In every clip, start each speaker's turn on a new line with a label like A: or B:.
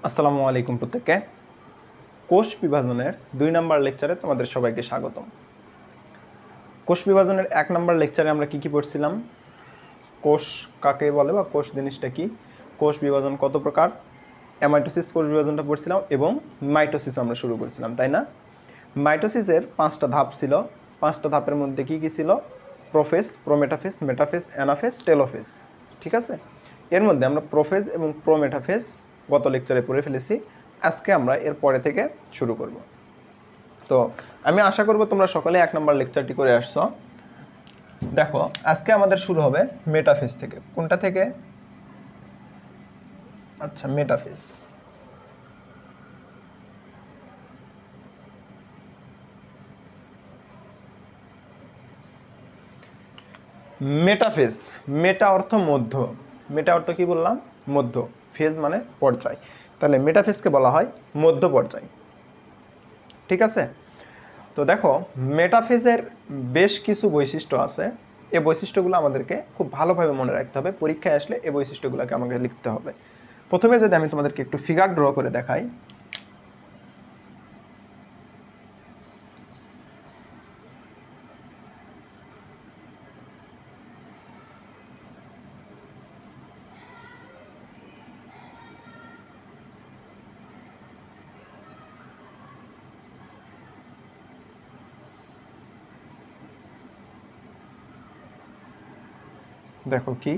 A: আসসালামু আলাইকুম প্রত্যেককে। কোষ বিভাজনের ২ নম্বর লেকচারে তোমাদের সবাইকে স্বাগতম। কোষ বিভাজনের ১ নম্বর লেকচারে আমরা কি পড়ছিলাম? কোষ কাকে বলে বা কোষ জিনিসটা কি, কোষ বিভাজন কত প্রকার, অ্যামাইটোসিস কোষ বিভাজনটা পড়ছিলাম এবং মাইটোসিস আমরা শুরু করছিলাম, তাই না? মাইটোসিসের ৫টা ধাপ ছিল। ৫টা ধাপের মধ্যে কি ছিল? Prophase, prometaphase, metaphase, anaphase, telophase. ঠিক আছে? এর মধ্যে আমরা প্রোফেজ এবং প্রোমেটাফেজ গত লেকচারে পড়ে ফেলেছি। আজকে আমরা এর পরে থেকে শুরু করব। তো আমি আশা করব তোমরা সকলে ১ নম্বর লেকচারটি করে আসছো। দেখো, আজকে আমাদের শুরু হবে মেটাফেজ থেকে। কোনটা থেকে? আচ্ছা, মেটাফেজ। মেটাফেজ, মেটা অর্থ মধ্য, মেটা অর্থ কি বললাম? মধ্য, ফেজ মানে পর্যায়। তাহলে মেটাফেজকে বলা হয় মধ্য পর্যায়। ঠিক আছে? তো দেখো, মেটাফেজের বেশ কিছু বৈশিষ্ট্য আছে। এই বৈশিষ্ট্যগুলো আমাদেরকে খুব ভালোভাবে মনে রাখতে হবে। পরীক্ষায় আসলে এই বৈশিষ্ট্যগুলোকে আমাকে লিখতে হবে। প্রথমে যদি আমি তোমাদেরকে একটু ফিগার ড্র করে দেখাই। দেখো কি,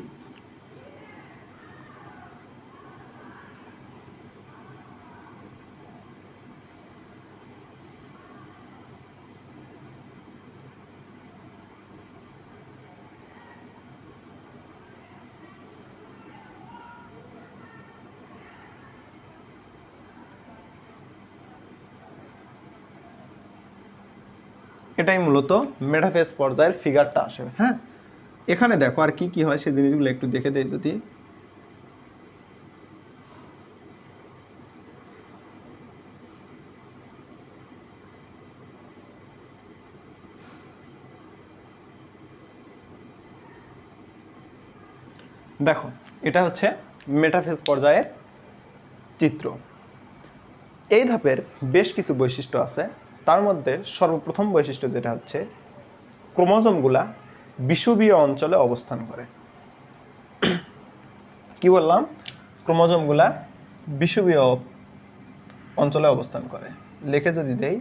A: এটাই মূলত মেটাফেজ পর্যায়ের ফিগারটা আসে। হ্যাঁ, এখানে দেখো আর কি কি হয় সেই জিনিসগুলো একটু দেখে দেই। যদি দেখো, এটা হচ্ছে মেটাফেজ পর্যায়ের চিত্র। এই ধাপের বেশ কিছু বৈশিষ্ট্য আছে। তার মধ্যে সর্বপ্রথম বৈশিষ্ট্য যেটা হচ্ছে, ক্রোমোজোমগুলা বিষুবীয় অঞ্চলে অবস্থান করে। কি বললাম? ক্রোমোজোমগুলা বিষুবীয় অঞ্চলে অবস্থান করে। লিখে যদি দেই,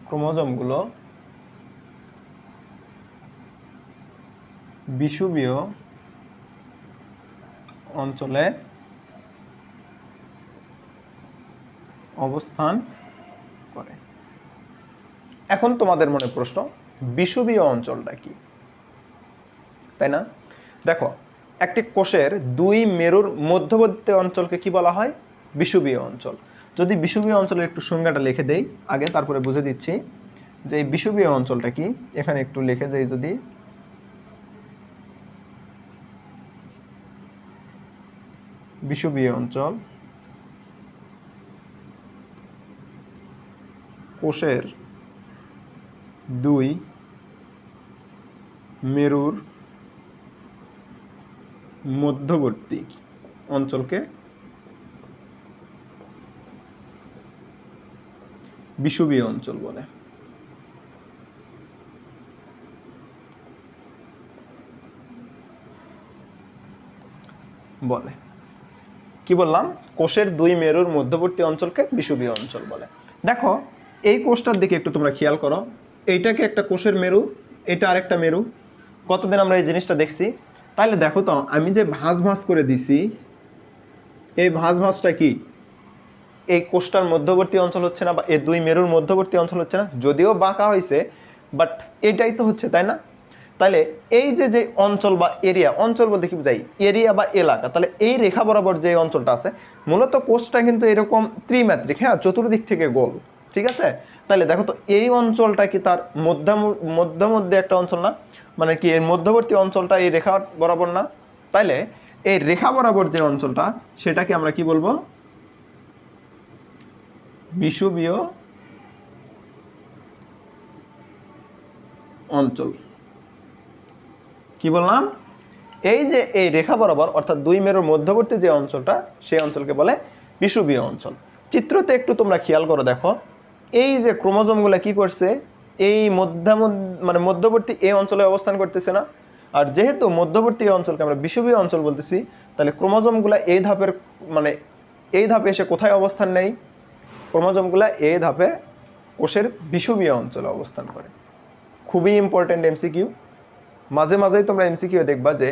A: ক্রোমোজোমগুলো বিষুবীয় অঞ্চলে অবস্থান করে। এখন তোমাদের মনে প্রশ্ন, বিষুবীয় অঞ্চলটা কি, তাই না? দেখো, একটি কোষের ২ মেরুর মধ্যবর্তী অঞ্চলকে কি বলা হয়? বিষুবীয় অঞ্চল। যদি বিষুবীয় অঞ্চলের একটু সংজ্ঞাটা লিখে দেই আগে, তারপরে বুঝে দিচ্ছি যে এই বিষুবীয় অঞ্চলটা কি। এখানে একটু লিখে দেই যদি, বিষুবীয় অঞ্চল কোষের ২ মেরুর মধ্যবর্তী অঞ্চলকে বিষুবীয় অঞ্চল বলে। কি বললাম? কোষের ২ মেরুর মধ্যবর্তী অঞ্চলকে বিষুবীয় অঞ্চল বলে। দেখো, এই কোষটার দিকে একটু তোমরা খেয়াল করো। এইটাকে একটা কোষের মেরু, এটা আরেকটা মেরু। কতদিন আমরা এই জিনিসটা দেখছি? তাহলে দেখো তো, আমি যে ভাঁজ ভাঁজ করে দিছি, এই ভাঁজ ভাঁজটা কি এই কোষটার মধ্যবর্তী অঞ্চল হচ্ছে না, বা এই ২ মেরুর মধ্যবর্তী অঞ্চল হচ্ছে না? যদিও বাঁকা হয়েছে, বাট এটাই তো হচ্ছে, তাই না? তাহলে এই যে যে অঞ্চল বা এরিয়া, অঞ্চল বলতে কি বোঝাই? এরিয়া বা এলাকা। তাহলে এই রেখা বরাবর যে অঞ্চলটা আছে, মূলত কোষটা কিন্তু এরকম ত্রিমাত্রিক, হ্যাঁ, চতুর্দিক থেকে গোল। ঠিক আছে? তাহলে দেখো তো, এই অঞ্চলটা কি তার মধ্যে একটা অঞ্চল না? মানে কি এর মধ্যবর্তী অঞ্চলটা এই রেখা বরাবর না? তাইলে এই রেখা বরাবর যে অঞ্চলটা, সেটাকে আমরা কি বলবো? বিষুবীয় অঞ্চল। কি বললাম, এই যে এই রেখা বরাবর অর্থাৎ দুই মেরুর মধ্যবর্তী যে অঞ্চলটা সেই অঞ্চলকে বলে বিষুবীয় অঞ্চল। চিত্রতে একটু তোমরা খেয়াল করো, দেখো এই যে ক্রোমোজোমগুলো কি করছে, এই মানে মধ্যবর্তী এই অঞ্চলে অবস্থান করতেছে না। আর যেহেতু মধ্যবর্তী অঞ্চলকে আমরা বিষুবীয় অঞ্চল বলতেছি, তাহলে ক্রোমোজোমগুলো এই ধাপের মানে এই ধাপে এসে কোথায় অবস্থান নেই, ক্রোমোজোমগুলো এই ধাপে কোষের বিষুবীয় অঞ্চলে অবস্থান করে। খুবই ইম্পর্টেন্ট এমসিকিউ, মাঝে মাঝেই তোমরা এমসিকিউ দেখবা যে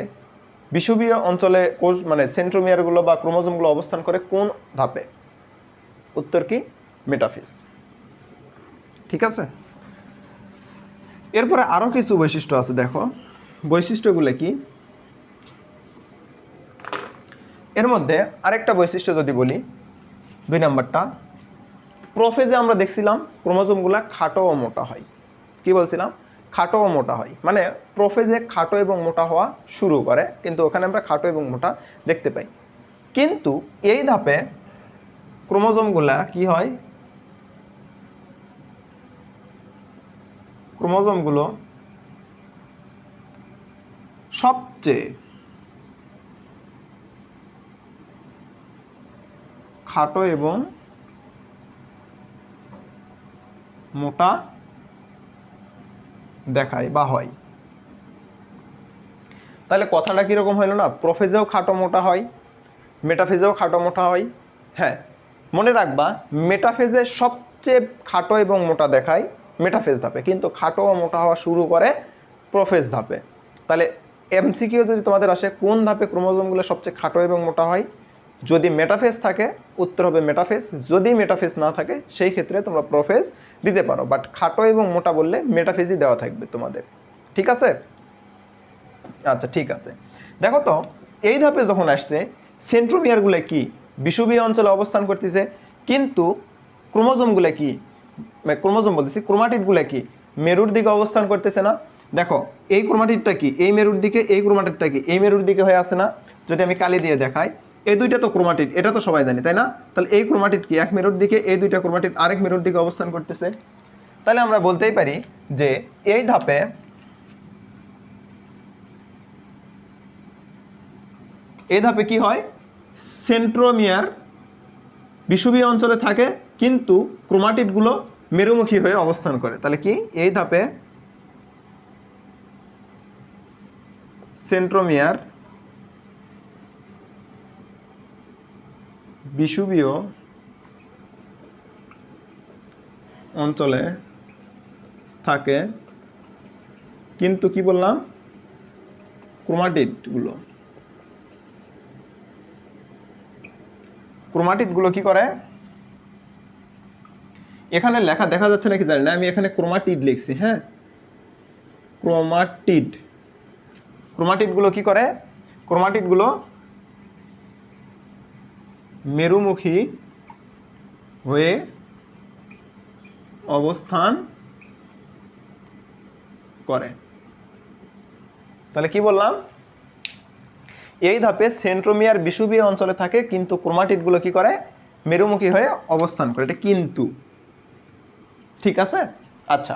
A: বিষুবীয় অঞ্চলে কোষ মানে সেন্ট্রোমিয়ারগুলো বা ক্রোমোজোমগুলো অবস্থান করে কোন ধাপে, উত্তর কি মেটাফেজ। ঠিক আছে, এরপরে আরো কিছু বৈশিষ্ট্য আছে, দেখো বৈশিষ্ট্যগুলো কি। এর মধ্যে আরেকটা বৈশিষ্ট্য যদি বলি, 2 নাম্বারটা, প্রোফেজে আমরা দেখছিলাম ক্রোমোজোমগুলো খাটো ও মোটা হয়। কি বলছিলাম, খাটো ও মোটা হয়, মানে প্রোফেজে খাটো এবং মোটা হওয়া শুরু করে, কিন্তু ওখানে আমরা খাটো এবং মোটা দেখতে পাই। কিন্তু এই ধাপে ক্রোমোজোমগুলা কি হয়, ক্রোমোজোমগুলো সবচেয়ে খাটো এবং মোটা দেখায় বা হয়। তাহলে কথাটা কিরকম হইল না, প্রোফেজেও খাটো মোটা হয়, মেটাফেজেও খাটো মোটা হয়। হ্যাঁ, মনে রাখবা মেটাফেজে সবচেয়ে খাটো এবং মোটা দেখায় মেটাফেজ ধাপে, কিন্তু খাটো ও মোটা হওয়া শুরু করে প্রোফেজ ধাপে। তাহলে এমসিকিউ যদি তোমাদের আসে কোন ধাপে ক্রোমোজোমগুলো সবচেয়ে খাটো এবং মোটা হয়, যদি মেটাফেজ থাকে উত্তর হবে মেটাফেজ, যদি মেটাফেজ না থাকে সেই ক্ষেত্রে তোমরা প্রোফেজ দিতে পারো, বাট খাটো এবং মোটা বললে মেটাফেজই দেওয়া থাকবে তোমাদের। ঠিক আছে, আচ্ছা ঠিক আছে। দেখো তো এই ধাপে যখন আসছে সেন্ট্রোমিয়ারগুলো কি বিষুবীয় অঞ্চলে অবস্থান করতেছে, কিন্তু ক্রোমোজোমগুলো কি, ক্রোমোজোম বলতেছি ক্রোমাটিডগুলো কি মেরুর দিকে অবস্থান করতেছে না। দেখো এই ক্রোমাটিডটা কি এই মেরুর দিকে, এই ক্রোমাটিডটা কি এই মেরুর দিকে হয়ে আসে না। যদি আমি কালি দিয়ে দেখাই, এই দুইটা তো ক্রোমাটিড, এটা তো সবাই জানি তাই না। তাহলে এই ক্রোমাটিড কি এক মেরুর দিকে, এই দুইটা ক্রোমাটিড আরেক মেরুর দিকে অবস্থান করতেছে। তাহলে আমরা বলতেই পারি যে এই ধাপে কি হয়, সেন্ট্রোমিয়ার বিষুবীয় অঞ্চলে থাকে কিন্তু ক্রোমাটিডগুলো মেরুমুখী হয়ে অবস্থান করে। তাহলে কি এই ধাপে সেন্ট্রোমিয়ার বিষুবীয় অঞ্চলে থাকে, কিন্তু কি বললাম ক্রোমাটিডগুলো কি করে, এখানে লেখা দেখা যাচ্ছে নাকি জানি না, আমি এখানে ক্রোমাটিড লিখছি। হ্যাঁ, ক্রোমাটিডগুলো কি করে, ক্রোমাটিডগুলো মেরুমুখী হয়ে অবস্থান করে। তাহলে কি বললাম, এই ধাপে সেন্ট্রোমিয়ার বিষুবীয় অঞ্চলে থাকে কিন্তু ক্রোমাটিডগুলো কি করে মেরুমুখী হয়ে অবস্থান করে, এটা কিন্তু। ঠিক আছে, আচ্ছা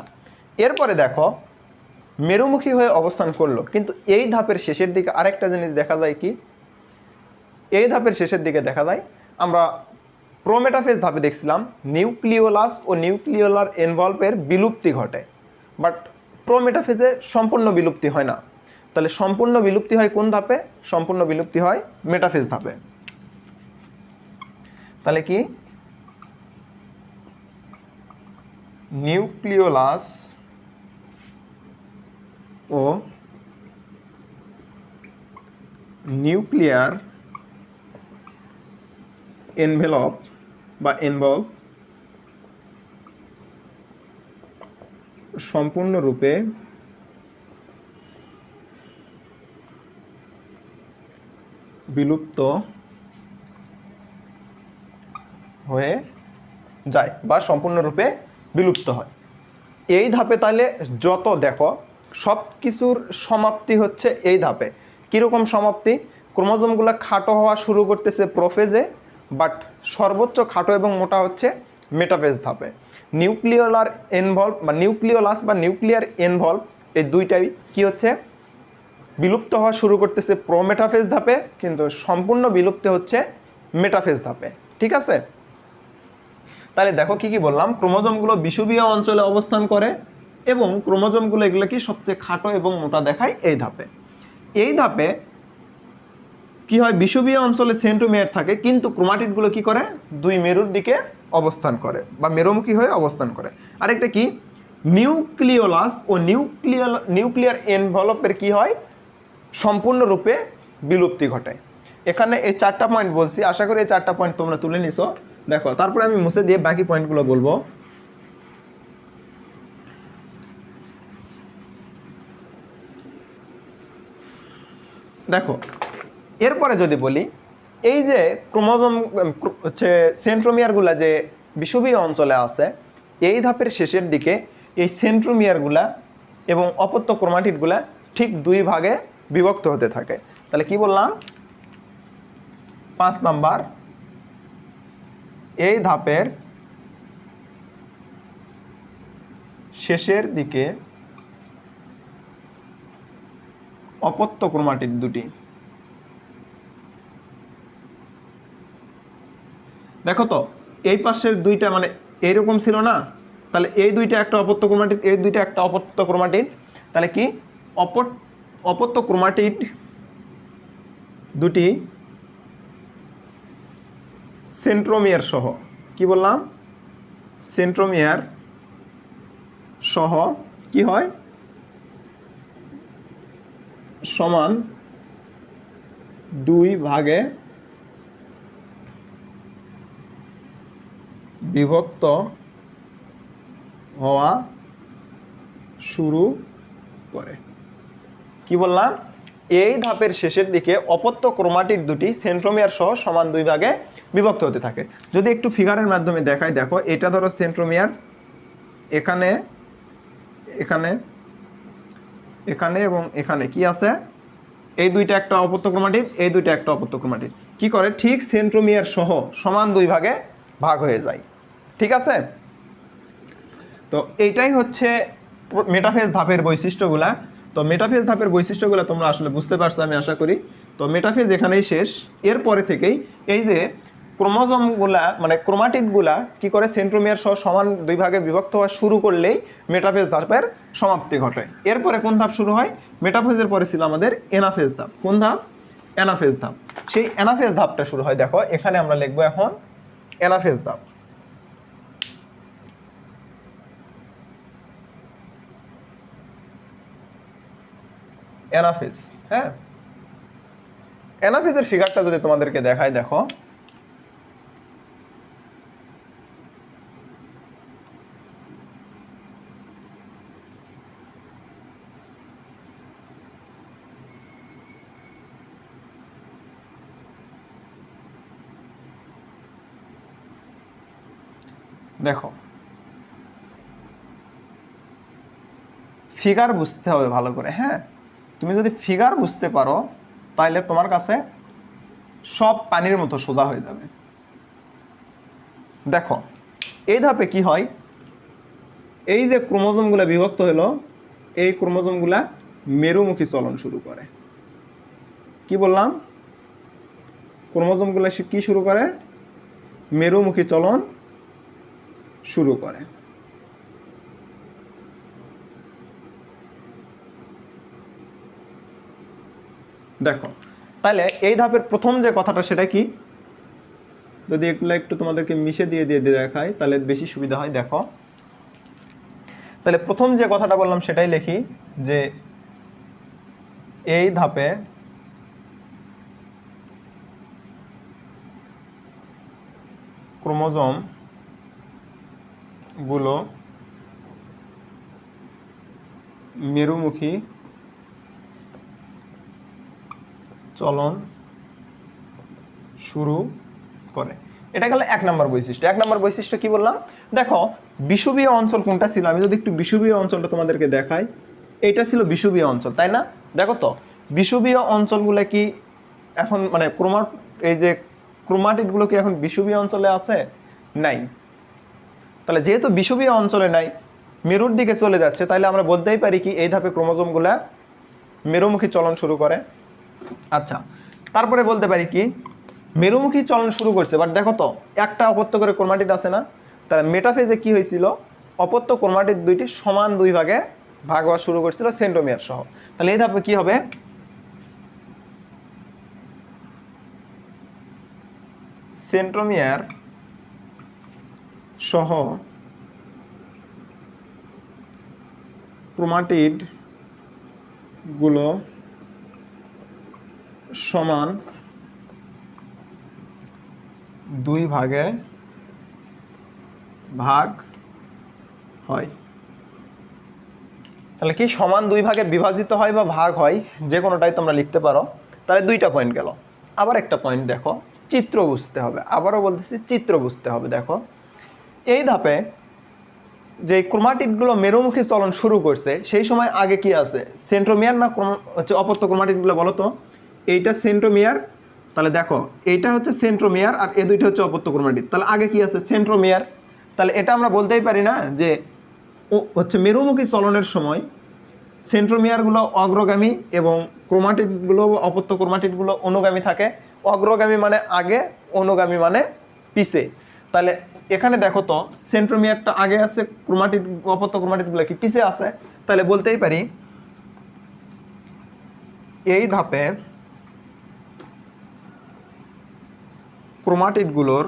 A: এরপরে দেখো মেরুমুখী হয়ে অবস্থান করলো, কিন্তু এই ধাপের শেষের দিকে আরেকটা জিনিস দেখা যায় কি, এই ধাপের শেষের দিকে দেখা যায় আমরা প্রোমেটাফেজ ধাপে দেখছিলাম নিউক্লিওলাস ও নিউক্লিওলার এনভলভের বিলুপ্তি ঘটে, বাট প্রোমেটাফেজে সম্পূর্ণ বিলুপ্তি হয় না। তাহলে সম্পূর্ণ বিলুপ্তি হয় কোন ধাপে, সম্পূর্ণ বিলুপ্তি হয় মেটাফেজ ধাপে। তাহলে কি নিউক্লিওলাস ও নিউক্লিয়ার এনভেলপ বা এনভলভ সম্পূর্ণরূপে বিলুপ্ত হয়ে যায় বা সম্পূর্ণরূপে বিলুপ্ত হয়। এই ধাপে তাহলে যত দেখো সব কিছুর সমাপ্তি হচ্ছে এই ধাপে। কীরকম সমাপ্তি, ক্রোমোজোমগুলো খাটো হওয়া শুরু করতেছে প্রোফেজে, বাট সর্বোচ্চ খাটো এবং মোটা হচ্ছে মেটাফেজ ধাপে। নিউক্লিওলার এনভলভ বা নিউক্লিওলাস বা নিউক্লিয়ার এনভলভ এই দুইটাই কি হচ্ছে বিলুপ্ত হওয়া শুরু করতেছে প্রোমেটাফেজ ধাপে, কিন্তু সম্পূর্ণ বিলুপ্ত হচ্ছে মেটাফেজ ধাপে। ঠিক আছে, তাহলে দেখো কি কি বললাম, ক্রোমোজোমগুলো বিষুবীয় অঞ্চলে অবস্থান করে এবং ক্রোমোজোমগুলো এগুলো কি সবচেয়ে খাটো এবং মোটা দেখায় এই ধাপে। এই ধাপে কি হয়, বিষুবীয় অঞ্চলে সেন্ট্রোমিয়ার থাকে, কিন্তু ক্রোমাটিডগুলো কি করে, দুই মেরুর দিকে অবস্থান করে বা মেরুমুখী হয়ে অবস্থান করে। আরেকটা কি, নিউক্লিওলাস ও নিউক্লিয়ার এনভেলপের কি হয়, সম্পূর্ণরূপে বিলুপ্তি ঘটে। এখানে এই 4টা পয়েন্ট বলছি, আশা করি এই 4টা পয়েন্ট তোমরা তুলে নিছো। দেখো তারপরে আমি মুছে দিয়ে বাকি পয়েন্টগুলো বলবো। দেখো এরপরে যদি বলি, এই যে ক্রোমোজোম হচ্ছে সেন্ট্রোমিয়ারগুলা যে বিষুবীয় অঞ্চলে আছে, এই ধাপের শেষের দিকে এই সেন্ট্রোমিয়ারগুলা এবং অপত্য ক্রোমাটিডগুলা ঠিক দুই ভাগে বিভক্ত হতে থাকে। তাহলে কি বললাম, 5 নাম্বার, এই ধাপের শেষের দিকে অপত্য ক্রোমাটিড দুটি, দেখো তো এই পাশের দুইটা মানে এইরকম ছিল না, তাহলে এই দুইটা একটা অপত্য ক্রোমাটিড, এই দুইটা একটা অপত্য ক্রোমাটিড। তাহলে কি, অপত্য ক্রোমাটিড দুটি সেন্ট্রোমিয়ার সহ, কি বললাম, সেন্ট্রোমিয়ার সহ কি হয়, সমান দুই ভাগে বিভক্ত হওয়া শুরু করে। কি বললাম, এই ধাপের শেষের দিকে অপত্য ক্রোমাটিড দুটি সেন্ট্রোমিয়ার সহ সমান দুই ভাগে বিভক্ত হতে থাকে। যদি একটু ফিগারের মাধ্যমে দেখাই, দেখো এটা ধরো সেন্ট্রোমিয়ার, এখানে এখানে এখানে এবং এখানে কি আছে, এই দুইটা একটা অপত্য ক্রোমাটিড, এই দুইটা একটা অপত্য ক্রোমাটিড, কি করে ঠিক সেন্ট্রোমিয়ার সহ সমান দুই ভাগে ভাগ হয়ে যায়। ঠিক আছে, তো এইটাই হচ্ছে মেটাফেজ ধাপের বৈশিষ্ট্যগুলা। তো মেটাফেজ ধাপের বৈশিষ্ট্যগুলো তোমরা আসলে বুঝতে পারছো আমি আশা করি। তো মেটাফেজ এখানেই শেষ। এরপরে থেকেই এই যে ক্রোমোজোমগুলা মানে ক্রোমাটিডগুলা কি করে সেন্ট্রোমিয়ার সহ সমান দুই ভাগে বিভক্ত হওয়া শুরু করলেই মেটাফেজ ধাপের সমাপ্তি ঘটে। এরপরে কোন ধাপ শুরু হয়, মেটাফেজের পরে ছিল আমাদের এনাফেজ ধাপ। কোন ধাপ, এনাফেজ ধাপ। সেই এনাফেজ ধাপটা শুরু হয়, দেখো এখানে আমরা লিখবো এখন এনাফেজ ধাপ। এনাফেজ, হ্যাঁ, এনাফেজের ফিগারটা যদি তোমাদেরকে দেখাই, দেখো দেখো ফিগার বুঝতে হবে ভালো করে। হ্যাঁ, তুমি যদি ফিগার বুঝতে পারো তাহলে তোমার কাছে সব পানির মতো সোজা হয়ে যাবে। দেখো এই ধাপে কি হয়, এই যে ক্রোমোজোমগুলো বিভক্ত হলো, এই ক্রোমোজোমগুলা মেরুমুখী চলন শুরু করে। কি বললাম, ক্রোমোজোমগুলো কি শুরু করে, মেরুমুখী চলন শুরু করে। দেখো তাহলে এই ধাপের প্রথম যে কথাটা সেটা কি, যদি এগুলো একটু তোমাদেরকে মিশে দিয়ে দিয়ে দেখাই তাহলে বেশি সুবিধা হয়। দেখো তাহলে প্রথম যে কথাটা বললাম সেটাই লিখি, যে এই ধাপে ক্রোমোজোম গুলো মেরুমুখী চলন শুরু করে। এটা গেল 1 নম্বর বৈশিষ্ট্য। 1 নম্বর বৈশিষ্ট্য কি বললাম, দেখো বিষুবীয় অঞ্চল কোনটা ছিল, আমি যদি একটু বিষুবীয় অঞ্চলটা তোমাদেরকে দেখাই, এটা ছিল বিষুবীয় অঞ্চল, তাই না? দেখো তো বিষুবীয় অঞ্চলগুলো কি এখন মানে এই যে ক্রোমাটিডগুলো কি এখন বিষুবীয় অঞ্চলে আছে? নাই। তাহলে যেহেতু বিষুবীয় অঞ্চলে নাই, মেরুর দিকে চলে যাচ্ছে, তাহলে আমরা বলতেই পারি কি এই ধাপে ক্রোমোজোমগুলা মেরুমুখী চলন শুরু করে। আচ্ছা, তারপরে বলতে পারি কি মেরুমুখী চলন শুরু করছে, বাট দেখো তো একটা অপত্য করে ক্রোমাটিড আছে না, তাহলে মেটাফেজে কি হয়েছিল, অপত্য ক্রোমাটিড দুইটি সমান দুই ভাগে ভাগ হওয়া শুরু করছিল সেন্ট্রোমিয়ার সহ। তাহলে এই ধাপে কি হবে, সেন্ট্রোমিয়ার সহ ক্রোমাটিড গুলো সমান দুই ভাগে ভাগ হয়। তাহলে কি সমান দুই ভাগে বিভাজিত হয় বা ভাগ হয়, যে কোনোটাই তোমরা লিখতে পারো। তাহলে দুইটা পয়েন্ট গেল। আবার একটা পয়েন্ট দেখো, চিত্র বুঝতে হবে। আবারও বলতেছি চিত্র বুঝতে হবে। দেখো এই ধাপে যে ক্রোমাটিডগুলো মেরুমুখী চলন শুরু করছে সেই সময় আগে কি আছে, সেন্ট্রোমিয়ার না হচ্ছে অপত্য ক্রোমাটিডগুলো বলো তো। এইটা সেন্ট্রোমিয়ার, তাহলে দেখো এইটা হচ্ছে সেন্ট্রোমিয়ার আর এই দুইটা হচ্ছে অপত্য ক্রোমাটিড। তাহলে আগে কি আছে, সেন্ট্রোমিয়ার। তাহলে এটা আমরা বলতেই পারি না যে হচ্ছে মেরুমুখী চলনের সময় সেন্ট্রোমিয়ারগুলো অগ্রগামী এবং ক্রোমাটিডগুলো অপত্য ক্রোমাটিডগুলো অনুগামী থাকে। অগ্রগামী মানে আগে, অনুগামী মানে পিছে। তাহলে এখানে দেখো তো সেন্ট্রোমিয়ারটা আগে আছে, ক্রোমাটিড অপত্য ক্রোমাটিডগুলো কি পিছে আছে। তাহলে বলতেই পারি এই ধাপে ক্রোমাটিডগুলোর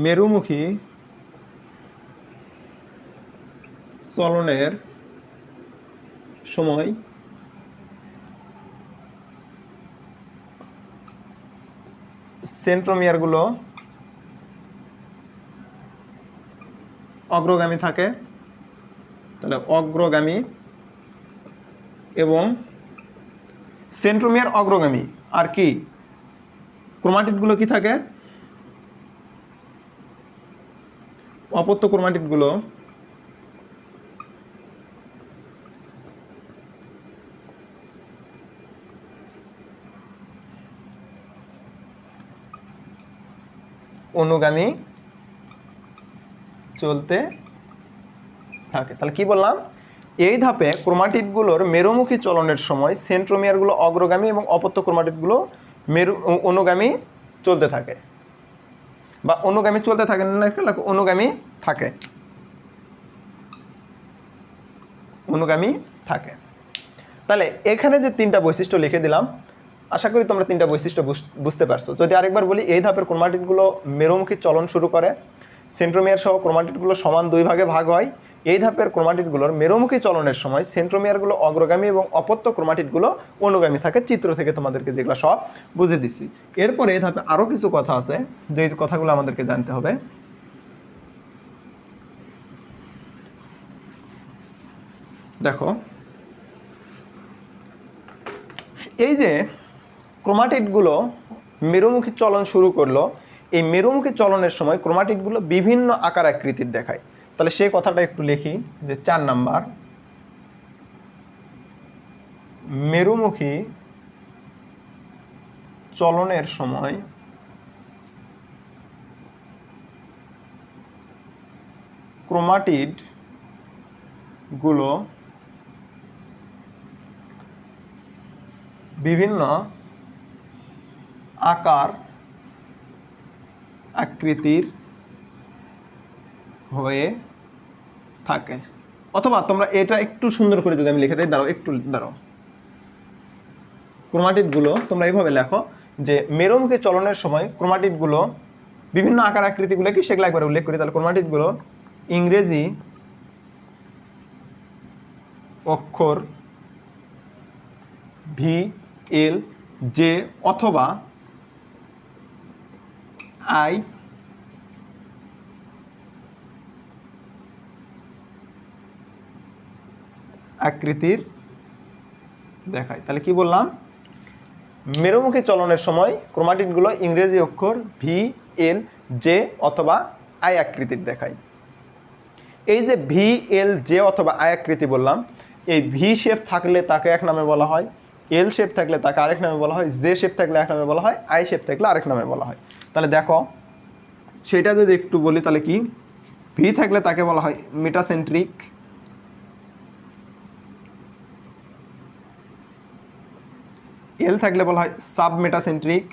A: মেরুমুখী চলনের সময় সেন্ট্রোমিয়ারগুলো অগ্রগামী থাকে। তাহলে অগ্রগামী এবং সেন্ট্রোমিয়ার অগ্রগামী, আর কি ক্রোমাটিডগুলো কি থাকে, অপত্য ক্রোমাটিডগুলো অনুগামী চলতে থাকে। তাহলে কি বললাম, এই ধাপে ক্রোমাটিডগুলোর মেরুমুখী চলনের সময় সেন্ট্রোমিয়ারগুলো অগ্রগামী এবং অপত্য ক্রোমাটিডগুলো অনুগামী চলতে থাকে, বা অনুগামী চলতে থাকে না, অনুগামী থাকে, অনুগামী থাকে। তাহলে এখানে যে তিনটা বৈশিষ্ট্য লিখে দিলাম, আশা করি তোমরা তিনটা বৈশিষ্ট্য বুঝতে পারছো। যদি আরেকবার বলি, এই ধাপের ক্রোমাটিডগুলো মেরুমুখী চলন শুরু করে, সেন্ট্রোমিয়ার সহ ক্রোমাটিডগুলো সমান দুই ভাগে ভাগ হয়। এই ধাপের ক্রোমাটিডগুলোর মেরুমুখী চলনের সময় সেন্ট্রোমিয়ারগুলো অগ্রগামী এবং অপত্য ক্রোমাটিডগুলো অনুগামী থাকে। চিত্র থেকে তোমাদেরকে যেগুলো সব বুঝে দিচ্ছি। এরপরে এই ধাপে আরও কিছু কথা আছে, যে কথাগুলো আমাদেরকে জানতে হবে। দেখো এই যে ক্রোমাটিডগুলো মেরুমুখী চলন শুরু করলো, এই মেরুমুখী চলনের সময় ক্রোমাটিডগুলো বিভিন্ন আকার আকৃতির দেখায়। তাহলে সেই কথাটা একটু লিখি, যে 4 নাম্বার, মেরুমুখী চলনের সময় ক্রোমাটিডগুলো বিভিন্ন আকার আকৃতির হয়ে থাকে। অথবা তোমরা এটা একটু সুন্দর করে যদি আমি লিখে দিই, দাঁড়াও একটু দাঁড়াও, ক্রোমাটিডগুলো তোমরা এইভাবে লেখো যে মেরুমুখী চলনের সময় ক্রোমাটিডগুলো বিভিন্ন আকার আকৃতিগুলো কি সেগুলো একবার উল্লেখ করি। তাহলে ক্রোমাটিডগুলো ইংরেজি অক্ষর ভি এল জে অথবা আই আকৃতির দেখায়। তাহলে কি বললাম, মেরুমুখী চলনের সময় ক্রোমাটিডগুলো ইংরেজি অক্ষর ভি এল জে অথবা আই আকৃতির দেখায়। এই যে ভি এল জে অথবা আই আকৃতি বললাম, এই ভি শেপ থাকলে তাকে এক নামে বলা হয়, এল শেপ থাকলে তাকে আরেক নামে বলা হয়, জে শেপ থাকলে এক নামে বলা হয়, আই শেপ থাকলে আরেক নামে বলা হয়। তাহলে দেখো সেটা যদি একটু বলি তাহলে কি, ভি থাকলে তাকে বলা হয় মেটাসেন্ট্রিক, এল থাকলে বলা হয় সাবমেটাসেন্ট্রিক,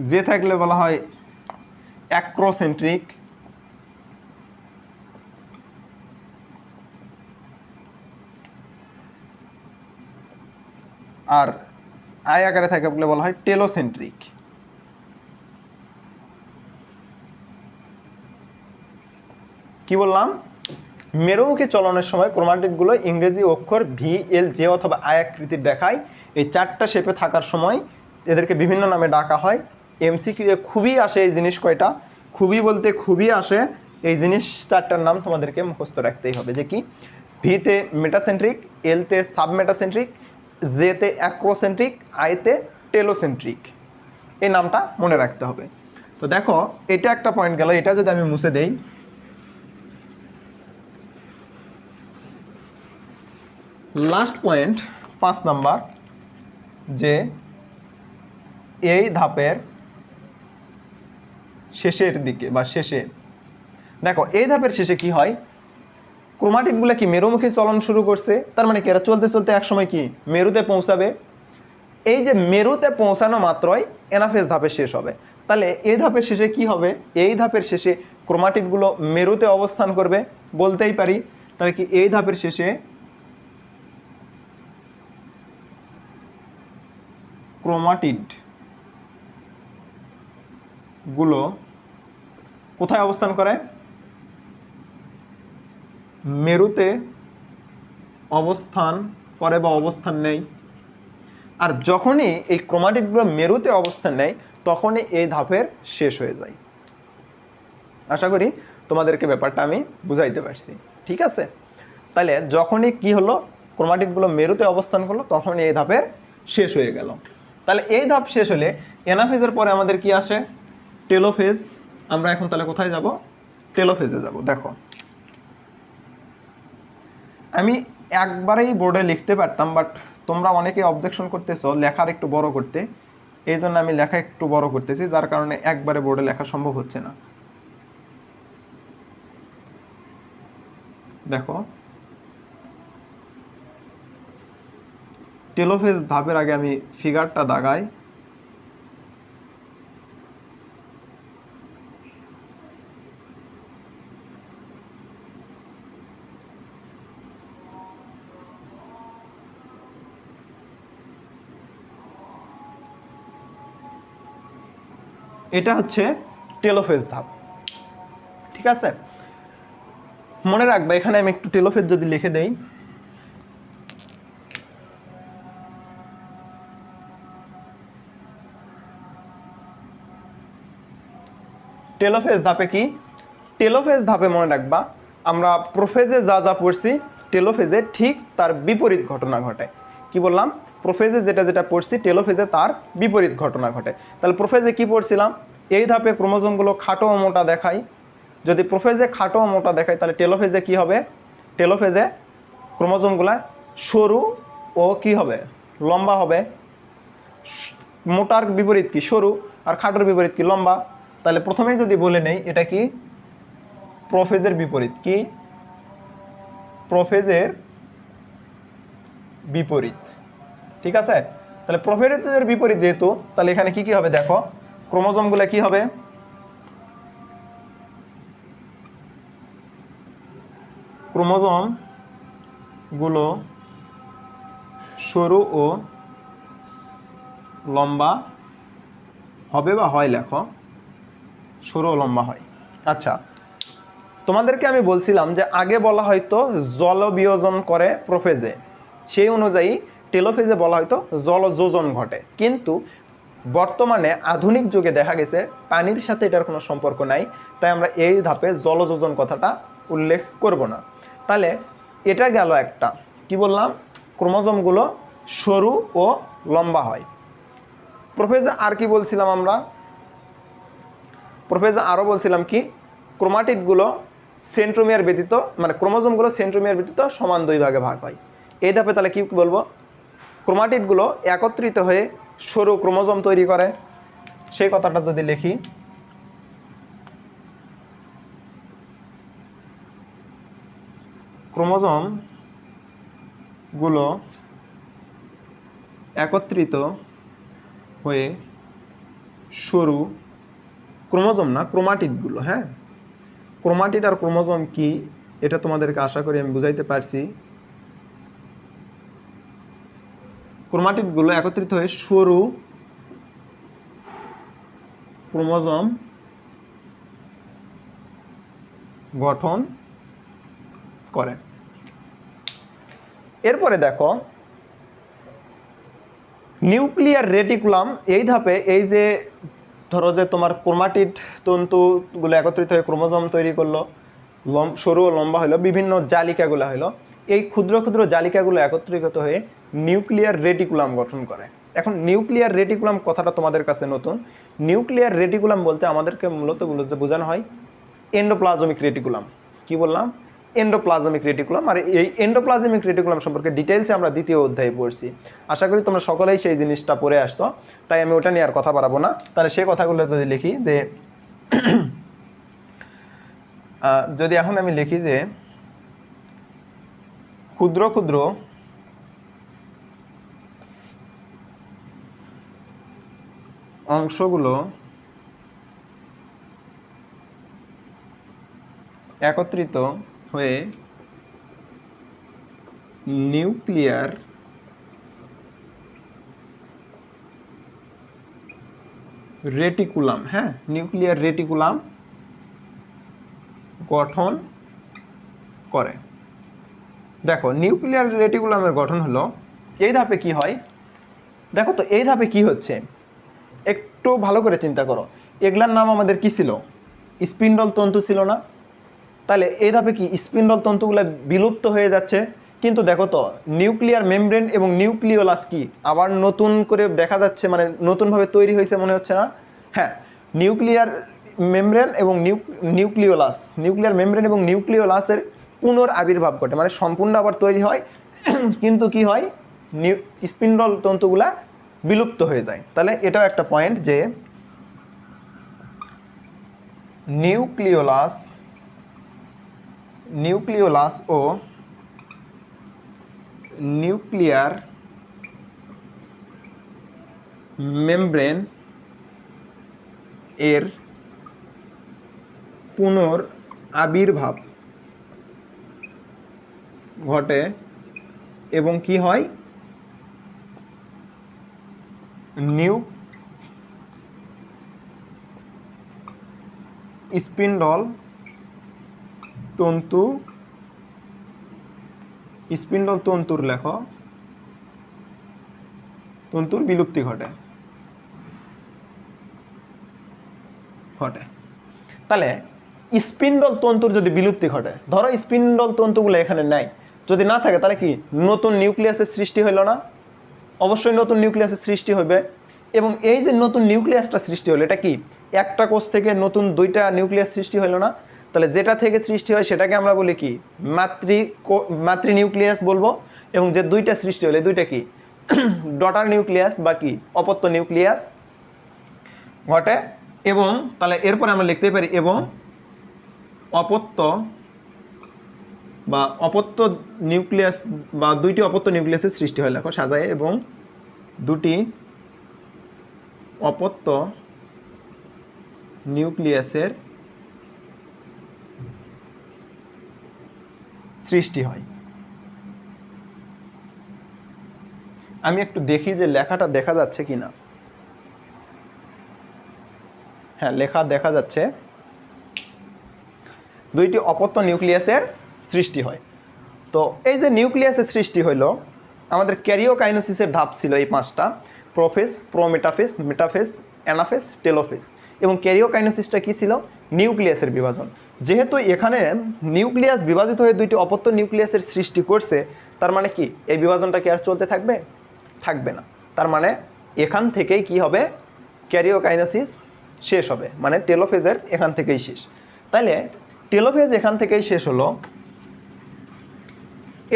A: জে থাকলে বলা হয় অ্যাক্রোসেন্ট্রিক, আর আই আকারে থাকলে বলা হয় টেলোসেন্ট্রিক। কি বললাম, মেরুমুখী চলনের সময় ক্রোমাটিডগুলো ইংরেজি অক্ষর ভি, এল, জে অথবা আই আকৃতির দেখায়। এই চারটা শেপে থাকার সময় এদেরকে বিভিন্ন নামে ডাকা হয়। এমসিকিউ খুবই আসে এই জিনিস কয়টা, খুবই বলতে খুবই আসে এই জিনিস চারটার নাম তোমাদেরকে মুখস্থ রাখতেই হবে, যে কি, ভিতে মেটাসেন্ট্রিক, এলতে সাবমেটাসেন্ট্রিক, জেতে অ্যাক্রোসেন্ট্রিক, আইতে টেলোসেন্ট্রিক। এই নামটা মনে রাখতে হবে। তো দেখো এটা একটা পয়েন্ট গেল, এটা যদি আমি মুছে দেই, লাস্ট পয়েন্ট 5 নাম্বার, যে এই ধাপের শেষের দিকে বা শেষে, দেখো এই ধাপের শেষে কি হয়, ক্রোমাটিডগুলো কি মেরুমুখী চলন শুরু করছে, তার মানে কি এরা চলতে চলতে একসময় কি মেরুতে পৌঁছাবে। এই যে মেরুতে পৌঁছানো মাত্রই এনাফেজ ধাপে শেষ হবে। তাহলে এই ধাপের শেষে কি হবে, এই ধাপের শেষে ক্রোমাটিডগুলো মেরুতে অবস্থান করবে বলতেই পারি। তাহলে কি এই ধাপের শেষে ক্রোমাটিড গুলো কোথায় অবস্থান করে, মেরুতে অবস্থান করে বা অবস্থান নেয়। আর যখনই এই ক্রোমাটিডগুলো মেরুতে অবস্থান নেয় তখনই এই ধাপের শেষ হয়ে যায়। আশা করি তোমাদেরকে ব্যাপারটা আমি বুঝাইতে পারছি, ঠিক আছে। তাহলে যখনই কি হলো, ক্রোমাটিডগুলো মেরুতে অবস্থান করলো তখনই এই ধাপের শেষ হয়ে গেল। তাহলে এই ধাপ শেষ হলে এনাফেজের পরে আমাদের কি আসে, টেলোফেজ। আমরা এখন তাহলে কোথায় যাব, টেলোফেজে যাব। দেখো আমি একবারেই বোর্ডে লিখতে পারতাম, বাট তোমরা অনেকে অবজেকশন করতেছো লেখার একটু বড় করতে, এই জন্য আমি লেখা একটু বড় করতেছি, যার কারণে একবারে বোর্ডে লেখা সম্ভব হচ্ছে না। দেখো টেলোফেজ ধাপের আগে আমি ফিগারটা দাগাই। এটা হচ্ছে টেলোফেজ ধাপ, ঠিক আছে। মনে রাখবে এখানে আমি একটু টেলোফেজ যদি লিখে দেই, টেলোফেজ ধাপে কি, টেলোফেজ ধাপে মনে রাখবা আমরা প্রোফেজে যা যা পড়ছি টেলোফেজে ঠিক তার বিপরীত ঘটনা ঘটে। কি বললাম, প্রোফেজে যেটা যেটা পড়ছি টেলোফেজে তার বিপরীত ঘটনা ঘটে। তাহলে প্রোফেজে কি পড়ছিলাম, এই ধাপে ক্রোমোজোমগুলো খাটো ও মোটা দেখায়। যদি প্রোফেজে খাটো ও মোটা দেখায় তাহলে টেলোফেজে কি হবে, টেলোফেজে ক্রোমোজোমগুলো সরু ও কি হবে, লম্বা হবে। মোটার বিপরীত কি, সরু, আর খাটোর বিপরীত কি, লম্বা। তাহলে প্রথমেই যদি বলে নেই এটা কি, প্রোফেজের বিপরীত। কি, প্রোফেজের বিপরীত, ঠিক আছে। তাহলে প্রোফেজের বিপরীত যেহেতু, তাহলে এখানে কি কি হবে, দেখো ক্রোমোজোমগুলো কি হবে, ক্রোমোজোমগুলো সরু ও লম্বা হবে বা হয়, লেখো সরু ও লম্বা হয়। আচ্ছা, তোমাদেরকে আমি বলছিলাম যে আগে বলা হয়তো জল বিয়োজন করে প্রোফেজে, সেই অনুযায়ী টেলোফেজে বলা হয়তো জলযোজন ঘটে। কিন্তু বর্তমানে আধুনিক যুগে দেখা গেছে পানির সাথে এটার কোনো সম্পর্ক নাই, তাই আমরা এই ধাপে জলযোজন কথাটা উল্লেখ করব না। তাহলে এটা গেল একটা, কি বললাম, ক্রোমোজোমগুলো সরু ও লম্বা হয়। প্রোফেজে আর কি বলছিলাম আমরা, প্রোফেজে আরও বলছিলাম কি, ক্রোমাটিডগুলো সেন্ট্রোমিয়ার ব্যতীত, মানে ক্রোমোজোমগুলো সেন্ট্রোমিয়ার ব্যতীত সমান দুই ভাগে ভাগ হয়। এই ধাপে তাহলে কি বলবো, ক্রোমাটিডগুলো একত্রিত হয়ে সরু ক্রোমোজোম তৈরি করে। সেই কথাটা যদি লিখি, ক্রোমোজোমগুলো একত্রিত হয়ে সরু, ক্রোমোজোম না, ক্রোমাটিডগুলো, হ্যাঁ, ক্রোমাটিড আর ক্রোমোজোম কি এটা তোমাদেরকে আশা করি আমি বুঝাইতে পারছি। ক্রোমাটিডগুলো একত্রিত হয়ে সরু ক্রোমোজোম গঠন করে। এরপরে দেখো নিউক্লিয়ার রেটিকুলাম। এই ধাপে এই যে ধরো যে তোমার ক্রোমাটিড তন্তুগুলো একত্রিত হয়ে ক্রোমোজোম তৈরি করলো, সরু ও লম্বা হলো, বিভিন্ন জালিকাগুলো হলো, এই ক্ষুদ্র ক্ষুদ্র জালিকাগুলো একত্রিত হয়ে নিউক্লিয়ার রেটিকুলাম গঠন করে। এখন নিউক্লিয়ার রেটিকুলাম কথাটা তোমাদের কাছে নতুন। নিউক্লিয়ার রেটিকুলাম বলতে আমাদেরকে মূলত বোঝানো হয় এন্ডোপ্লাজমিক রেটিকুলাম। কি বললাম? Endoplasmic reticulum. আর এই এন্ডোপ্লাজমিক রেটিকুলাম সম্পর্কে ডিটেইলসে আমরা দ্বিতীয় অধ্যায়ে পড়ছি। আশা করি তোমরা সকলেই সেই জিনিসটা পড়ে আসছো, তাই আমি ওটা নিয়ে আর কথা বাড়াবো না। তাহলে সেই কথাগুলো যদি লিখি যে যদি এখন আমি লিখি যে ক্ষুদ্র ক্ষুদ্র অংশগুলো একত্রিত হয়ে নিউক্লিয়ার রেটিকুলাম, হ্যাঁ, নিউক্লিয়ার রেটিকুলাম গঠন করে। দেখো নিউক্লিয়ার রেটিকুলামের গঠন হলো, এই ধাপে কি হয় দেখো তো, এই ধাপে কি হচ্ছে একটু ভালো করে চিন্তা করো। এগুলার নাম আমাদের কি ছিল? স্পিন্ডল তন্তু ছিল না? তাহলে এই ধাপে কি স্পিন্ডল তন্তুগুলো বিলুপ্ত হয়ে যাচ্ছে। কিন্তু দেখো তো নিউক্লিয়ার মেমব্রেন এবং নিউক্লিওলাস কি আবার নতুন করে দেখা যাচ্ছে, মানে নতুনভাবে তৈরি হয়েছে মনে হচ্ছে না? হ্যাঁ, নিউক্লিয়ার মেমব্রেন এবং নিউক্লিয়ার মেমব্রেন এবং নিউক্লিওলাসের পুনরাবির্ভাব ঘটে, মানে সম্পূর্ণ আবার তৈরি হয়। কিন্তু কি হয়, স্পিন্ডল তন্তুগুলা বিলুপ্ত হয়ে যায়। তাহলে এটাও একটা পয়েন্ট যে নিউক্লিওলাস ও নিউক্লিয়ার মেমব্রেন এর পুনরাবির্ভাব ঘটে এবং কি হয়, স্পিন্ডল তন্তুর তন্তুর বিলুপ্তি ঘটে। তাহলে স্পিন্ডল তন্তুর যদি বিলুপ্তি ঘটে, ধরো স্পিন্ডল তন্তুগুলো এখানে নাই, যদি না থাকে তাহলে কি নতুন নিউক্লিয়াসের সৃষ্টি হইল না? অবশ্যই নতুন নিউক্লিয়াসের সৃষ্টি হবে। এবং এই যে নতুন নিউক্লিয়াসটা সৃষ্টি হলো, এটা কি একটা কোষ থেকে নতুন দুইটা নিউক্লিয়াস সৃষ্টি হলো না? তাহলে যেটা থেকে সৃষ্টি হয় সেটাকে আমরা বলি কি মাতৃ নিউক্লিয়াস বলবো। এবং যে দুইটা সৃষ্টি হলে দুইটা কি ডটার নিউক্লিয়াস বা কি অপত্য নিউক্লিয়াস ঘটে। এবং তাহলে এরপরে আমরা লিখতে পারি এবং অপত্য নিউক্লিয়াস বা দুইটি অপত্য নিউক্লিয়াসের সৃষ্টি হয়, লেখো সাজায়, এবং দুটি অপত্য নিউক্লিয়াসের সৃষ্টি হয়। আমি একটু দেখি যে লেখাটা দেখা যাচ্ছে কিনা। হ্যাঁ, লেখা দেখা যাচ্ছে। দুইটি অপত্য নিউক্লিয়াসের সৃষ্টি হয়। তো এই যে নিউক্লিয়াসের সৃষ্টি হইলো, আমাদের ক্যারিওকাইনেসিসের ধাপ ছিল এই পাঁচটা: prophase, prometaphase, metaphase, anaphase, telophase. এবং ক্যারিওকাইনেসিসটা কি ছিল? নিউক্লিয়াসের বিভাজন। যেহেতু এখানে নিউক্লিয়াস বিভাজিত হয়ে দুইটি অপত্য নিউক্লিয়াসের সৃষ্টি করছে, তার মানে কি এই বিভাজনটা কি আর চলতে থাকবে? থাকবে না। তার মানে এখান থেকেই কি হবে, ক্যারিওকাইনেসিস শেষ হবে, মানে টেলোফেজের এখান থেকেই শেষ। তাইলে টেলোফেজ এখান থেকেই শেষ হলো।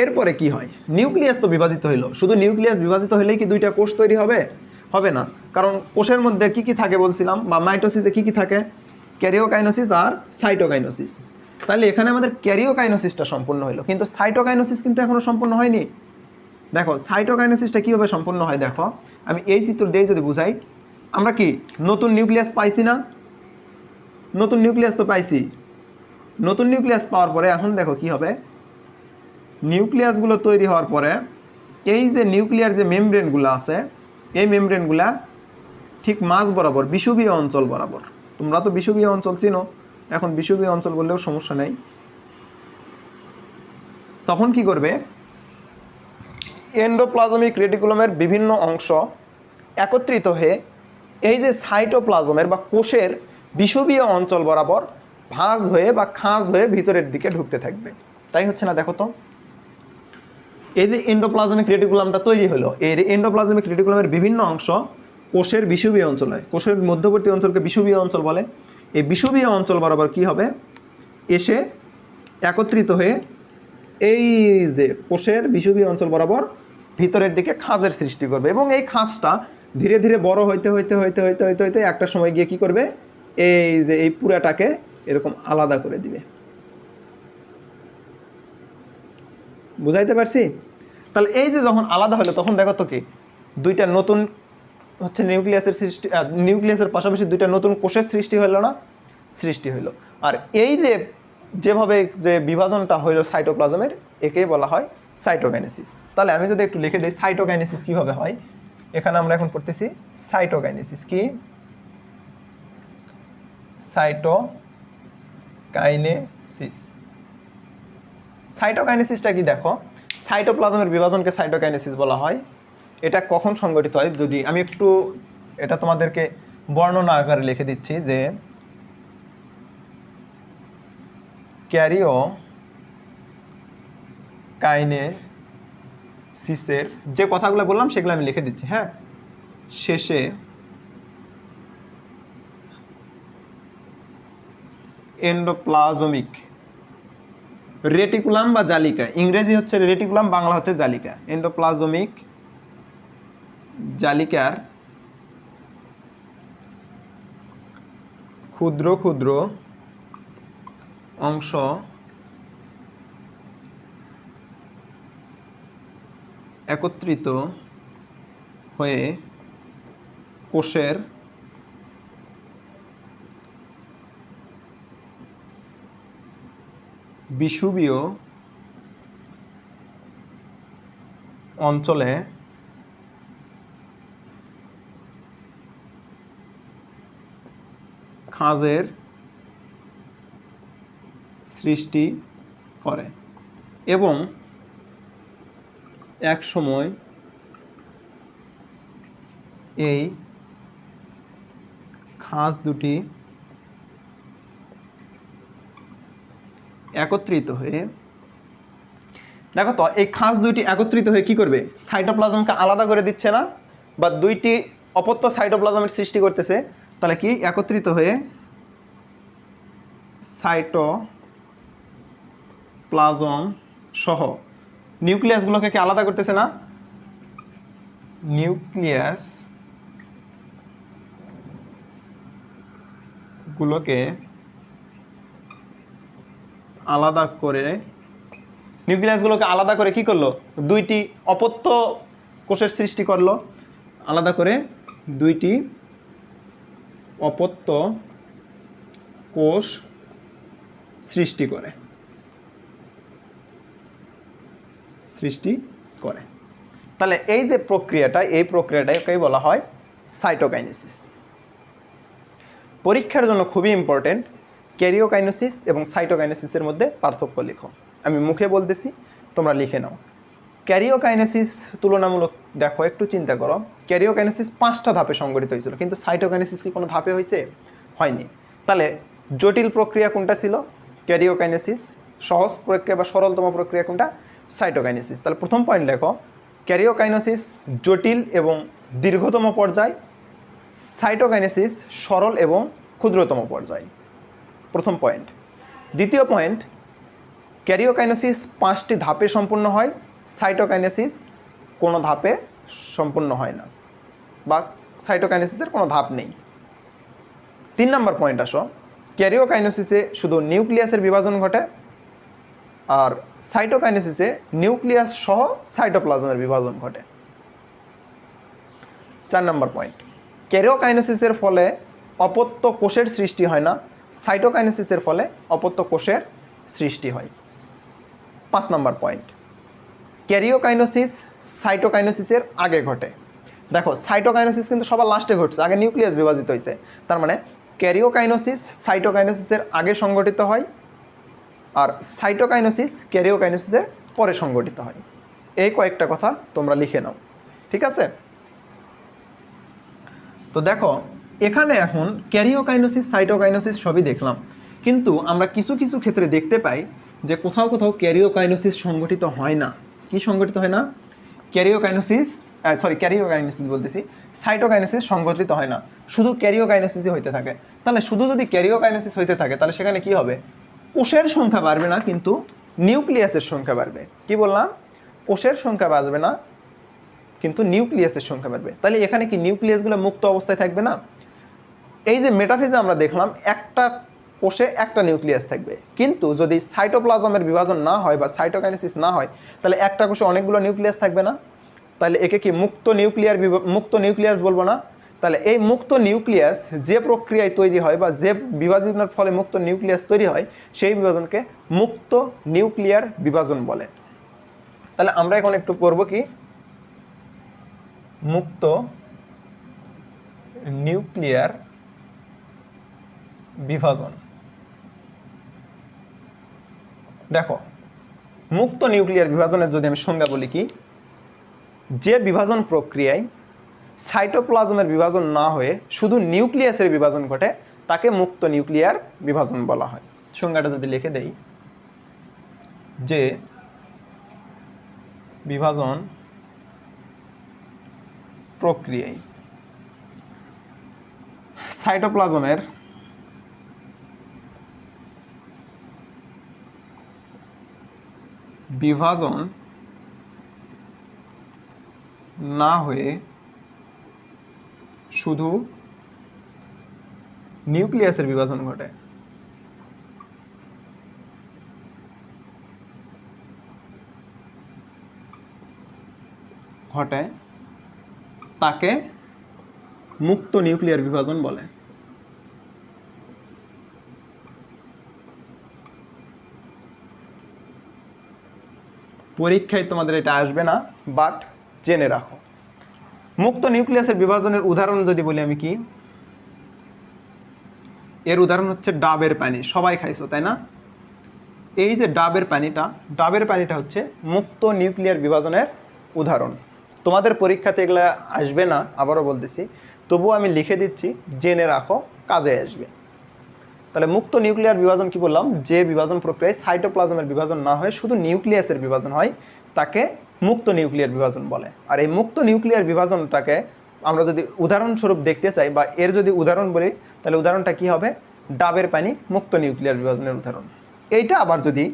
A: এরপরে কি হয়, নিউক্লিয়াস তো বিভাজিত হইলো, শুধু নিউক্লিয়াস বিভাজিত হলেই কি দুইটা কোষ তৈরি হবে? হবে না, কারণ কোষের মধ্যে কি কি থাকে বলছিলাম, বা মাইটোসিসে কি কি থাকে, ক্যারিওকাইনোসিস আর সাইটোকাইনোসিস। তাহলে এখানে আমাদের ক্যারিওকাইনোসিসটা সম্পূর্ণ হলো, কিন্তু সাইটোকাইনোসিস কিন্তু এখনো সম্পূর্ণ হয়নি। দেখো সাইটোকাইনোসিসটা কীভাবে সম্পূর্ণ হয়, দেখো আমি এই চিত্র দিয়ে যদি বুঝাই, আমরা কি নতুন নিউক্লিয়াস পাইছি না? নতুন নিউক্লিয়াস তো পাইছি। নতুন নিউক্লিয়াস পাওয়ার পরে এখন দেখো কি হবে, নিউক্লিয়াসগুলো তৈরি হওয়ার পরে এই যে নিউক্লিয়ার যে মেমব্রেনগুলো আছে, এই মেমব্রেনগুলা ঠিক মাঝ বরাবর বিষুবীয় অঞ্চল বরাবর, তোমরা তো বিষুবীয় অঞ্চল চিনো, এখন বিষুবীয় অঞ্চল বললেও সমস্যা নেই। তখন কি করবে, এন্ডোপ্লাজমিক রেটিকুলামের বিভিন্ন অংশ একত্রিত হয়ে এই যে সাইটোপ্লাজমের বা কোষের বিষুবীয় অঞ্চল বরাবর ভাঁজ হয়ে বা খাঁজ হয়ে ভিতরের দিকে ঢুকতে থাকবে। তাই হচ্ছে না? দেখো তো, এই যে এন্ডোপ্লাজমিক রেটিকুলামটা তৈরি হলো, এই এন্ডোপ্লাজমিক রেটিকুলামের বিভিন্ন অংশ কোষের বিষুবীয় অঞ্চল হয়, কোষের মধ্যবর্তী অঞ্চলকে বিষুবীয় অঞ্চল বলে। এই বিষুবীয় অঞ্চল বরাবর কি হবে, এসে একত্রিত হয়ে এই যে কোষের বিষুবীয় অঞ্চল বরাবর ভিতরের দিকে খাঁজের সৃষ্টি করবে, এবং এই খাঁজটা ধীরে ধীরে বড় হইতে হইতে হইতে হইতে হইতে হইতে একটা সময় গিয়ে কি করবে, এই যে এই পুরাটাকে এরকম আলাদা করে দিবে। বুঝাইতে পারছি? তাহলে এই যে যখন আলাদা হলো তখন দেখো তো কি দুইটা নতুন হচ্ছে নিউক্লিয়াসের সৃষ্টি, নিউক্লিয়াসের পাশাপাশি দুইটা নতুন কোষের সৃষ্টি হলো না? সৃষ্টি হলো। আর এই যে যেভাবে যে বিভাজনটা হইলো সাইটোপ্লাজমের, একেই বলা হয় সাইটোকাইনেসিস। তাহলে আমি যদি একটু লিখে দিই সাইটোকাইনেসিস কিভাবে হয়, এখানে আমরা এখন পড়তেছি সাইটোকাইনেসিস কি, সাইটোকাইনেসিস। সাইটোকাইনেসিসটা কি দেখো, সাইটোপ্লাজমের বিভাজনকে সাইটোকাইনেসিস বলা হয়। এটা কখন সংঘটিত হয়, যদি আমি একটু এটা তোমাদেরকে বর্ণনা আকারে লিখে দিচ্ছি, যে ক্যারিওকাইনেসিসের যে কথাগুলো বললাম সেগুলো আমি লিখে দিচ্ছি, হ্যাঁ। শেষে এন্ডোপ্লাজমিক রেটিকুলাম বা জালিকা, ইংরেজি হচ্ছে রেটিকুলাম, বাংলা হচ্ছে জালিকা, এন্ডোপ্লাজমিক জালিকার ক্ষুদ্র ক্ষুদ্র অংশ একত্রিত হয়ে কোষের বিষুবীয় অঞ্চলে খাঁজের সৃষ্টি করে, এবং এক সময় এই খাঁজ দুটি একত্রিত হয়ে, দেখো তো এই খাঁজ দুইটি একত্রিত হয়ে কি করবে, সাইটোপ্লাজমকে আলাদা করে দিচ্ছে না, বা দুইটি অপত্য সাইটোপ্লাজমের সৃষ্টি করতেছে। তাহলে কি একত্রিত হয়ে সাইটোপ্লাজম সহ নিউক্লিয়াসগুলোকে কি আলাদা করতেছে না, নিউক্লিয়াস গুলোকে আলাদা করে, নিউক্লিয়াসগুলোকে আলাদা করে কি করলো, দুইটি অপত্য কোষের সৃষ্টি করলো, আলাদা করে দুইটি অপত্য কোষ সৃষ্টি করে, তাহলে এই যে প্রক্রিয়াটা, এই প্রক্রিয়াটাকে বলা হয় সাইটোকাইনেসিস। পরীক্ষার জন্য খুবই ইম্পর্টেন্ট, ক্যারিওকাইনেসিস এবং সাইটোকাইনেসিসের মধ্যে পার্থক্য লিখো। আমি মুখে বলতেছি, তোমরা লিখে নাও। ক্যারিওকাইনেসিস তুলনামূলক দেখো, একটু চিন্তা করো, ক্যারিওকাইনেসিস 5টা ধাপে সংঘটিত হয়েছিল, কিন্তু সাইটোকাইনেসিস কি কোনো ধাপে হয়েছে? হয়নি। তাহলে জটিল প্রক্রিয়া কোনটা ছিল? ক্যারিওকাইনেসিস। সহজ প্রক্রিয়া বা সরলতম প্রক্রিয়া কোনটা? সাইটোকাইনেসিস। তাহলে প্রথম পয়েন্ট দেখো, ক্যারিওকাইনেসিস জটিল এবং দীর্ঘতম পর্যায়, সাইটোকাইনেসিস সরল এবং ক্ষুদ্রতম পর্যায়। প্রথম পয়েন্ট। দ্বিতীয় পয়েন্ট, ক্যারিওকাইনেসিস 5টি ধাপে সম্পূর্ণ হয়, সাইটোকাইনেসিস কোনো ধাপে সম্পূর্ণ হয় না, বা সাইটোকাইনেসিসের কোনো ধাপ নেই। 3 নম্বর পয়েন্ট আসো, ক্যারিওকাইনেসিসে শুধু নিউক্লিয়াসের বিভাজন ঘটে, আর সাইটোকাইনেসিসে নিউক্লিয়াস সহ সাইটোপ্লাজমের বিভাজন ঘটে। 4 নম্বর পয়েন্ট, ক্যারিওকাইনেসিসের ফলে অপত্য কোষের সৃষ্টি হয় না, সাইটোকাইনেসিসের ফলে অপত্য কোষের সৃষ্টি হয়। 5 নম্বর পয়েন্ট, ক্যারিওকাইনেসিস সাইটোকাইনেসিসের আগে ঘটে। দেখো সাইটোকাইনেসিস কিন্তু সবার লাস্টে ঘটছে, আগে নিউক্লিয়াস বিভাজিত হয়েছে, তার মানে ক্যারিওকাইনেসিস সাইটোকাইনেসিসের আগে সংগঠিত হয়, আর সাইটোকাইনেসিস ক্যারিওকাইনেসিসের পরে সংগঠিত হয়। এই কয়েকটা কথা তোমরা লিখে নাও, ঠিক আছে? তো দেখো এখানে এখন ক্যারিওকাইনেসিস সাইটোকাইনেসিস সবই দেখলাম, কিন্তু আমরা কিছু কিছু ক্ষেত্রে দেখতে পাই যে কোথাও কোথাও ক্যারিওকাইনেসিস সংগঠিত হয় না। কি সংগঠিত হয় না? ক্যারিওকাইনেসিস বলতেছি, সাইটোকাইনেসিস সংগঠিত হয় না, শুধু ক্যারিওকাইনেসিসই হইতে থাকে। তাহলে শুধু যদি ক্যারিওকাইনেসিস হইতে থাকে তাহলে সেখানে কি হবে? কোষের সংখ্যা বাড়বে না, কিন্তু নিউক্লিয়াসের সংখ্যা বাড়বে। কি বললাম? কোষের সংখ্যা বাড়বে না, কিন্তু নিউক্লিয়াসের সংখ্যা বাড়বে। তাহলে এখানে কি নিউক্লিয়াসগুলো মুক্ত অবস্থায় থাকবে না? এই যে মেটাফেজে আমরা দেখলাম একটা কোষে একটা নিউক্লিয়াস থাকবে, কিন্তু যদি সাইটোপ্লাজমের বিভাজন না হয় বা সাইটোকাইনেসিস না হয় তাহলে একটা কোষে অনেকগুলো নিউক্লিয়াস থাকবে না? তাহলে একে কি মুক্ত নিউক্লিয়াস বলবো না? তাহলে এই মুক্ত নিউক্লিয়াস যে প্রক্রিয়ায় তৈরি হয় বা যে বিভাজনের ফলে মুক্ত নিউক্লিয়াস তৈরি হয় সেই বিভাজনকে মুক্ত নিউক্লিয়ার বিভাজন বলে। তাহলে আমরা এখন একটু পড়ব কি মুক্ত নিউক্লিয়ার বিভাজন। দেখো মুক্ত নিউক্লিয়ার বিভাজনের যদি আমি সংজ্ঞা বলি কি, যে বিভাজন প্রক্রিয়ায় সাইটোপ্লাজমের বিভাজন না হয়ে শুধু নিউক্লিয়াসের বিভাজন ঘটে তাকে মুক্ত নিউক্লিয়ার বিভাজন বলা হয়। সংজ্ঞাটা যদি লিখে দেই, যে বিভাজন প্রক্রিয়ায় সাইটোপ্লাজমের বিভাজন না হয়ে শুধু নিউক্লিয়াসের বিভাজন ঘটে তাকে মুক্ত নিউক্লিয়ার বিভাজন বলে। পরীক্ষায় তোমাদের এটা আসবে না, বাট জেনে রাখো। মুক্ত নিউক্লিয়াসের বিভাজনের উদাহরণ যদি বলি আমি কি, এর উদাহরণ হচ্ছে ডাবের পানি। সবাই খাইছো তাই না? এই যে ডাবের পানিটা হচ্ছে মুক্ত নিউক্লিয়ার বিভাজনের উদাহরণ। তোমাদের পরীক্ষাতে এগুলো আসবে না, আবারও বলতেছি, তবুও আমি লিখে দিচ্ছি, জেনে রাখো, কাজে আসবে। তাহলে মুক্ত নিউক্লিয়ার বিভাজন কি বললাম? যে বিভাজন প্রক্রিয়ায় সাইটোপ্লাজমের বিভাজন না হয় শুধু নিউক্লিয়াসের বিভাজন হয় তাকে মুক্ত নিউক্লিয়ার বিভাজন বলে। আর এই মুক্ত নিউক্লিয়ার বিভাজনটাকে আমরা যদি উদাহরণস্বরূপ দেখতে চাই বা এর যদি উদাহরণ বলি তাহলে উদাহরণটা কি হবে? ডাবের পানি মুক্ত নিউক্লিয়ার বিভাজনের উদাহরণ। এইটা আবার যদি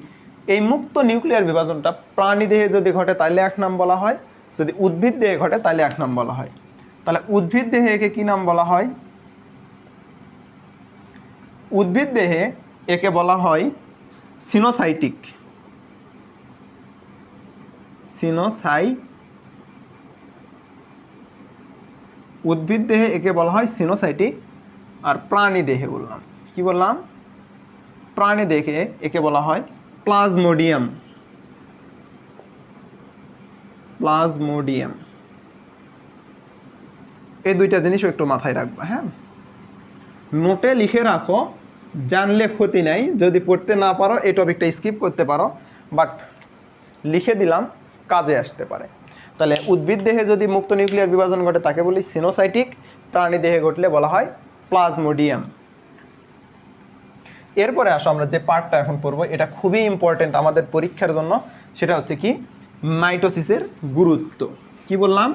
A: এই মুক্ত নিউক্লিয়ার বিভাজনটা প্রাণী দেহে যদি ঘটে তাহলে এক নাম বলা হয়, যদি উদ্ভিদ দেহে ঘটে তাহলে এক নাম বলা হয়। তাহলে উদ্ভিদ দেহে একে কি নাম বলা হয়? উদ্ভিদ দেহে একে বলা হয় সিনোসাইটিক। উদ্ভিদ দেহে একে বলা হয় সিনোসাইটিক। আর প্রাণী দেহে বললাম, কি বললাম? প্রাণী দেহে একে বলা হয় প্লাজমোডিয়াম। এই দুইটা জিনিসও একটু মাথায় রাখবা, হ্যাঁ? নোটে লিখে রাখো, জানলে ক্ষতি নাই। যদি পড়তে না পারো এই টপিকটা স্কিপ করতে পারো, বাট লিখে দিলাম, কাজে আসতে পারে। তাহলে উদ্ভিদ দেহে যদি মুক্ত নিউক্লিয়ার বিভাজন ঘটে তাকে বলি সিনোসাইটিক, প্রাণী দেহে ঘটলে বলা হয় প্লাজমোডিয়াম। এরপরে আসো আমরা যে পার্টটা এখন পড়বো, এটা খুবই ইম্পর্টেন্ট আমাদের পরীক্ষার জন্য। সেটা হচ্ছে কি মাইটোসিসের গুরুত্ব। কি বললাম?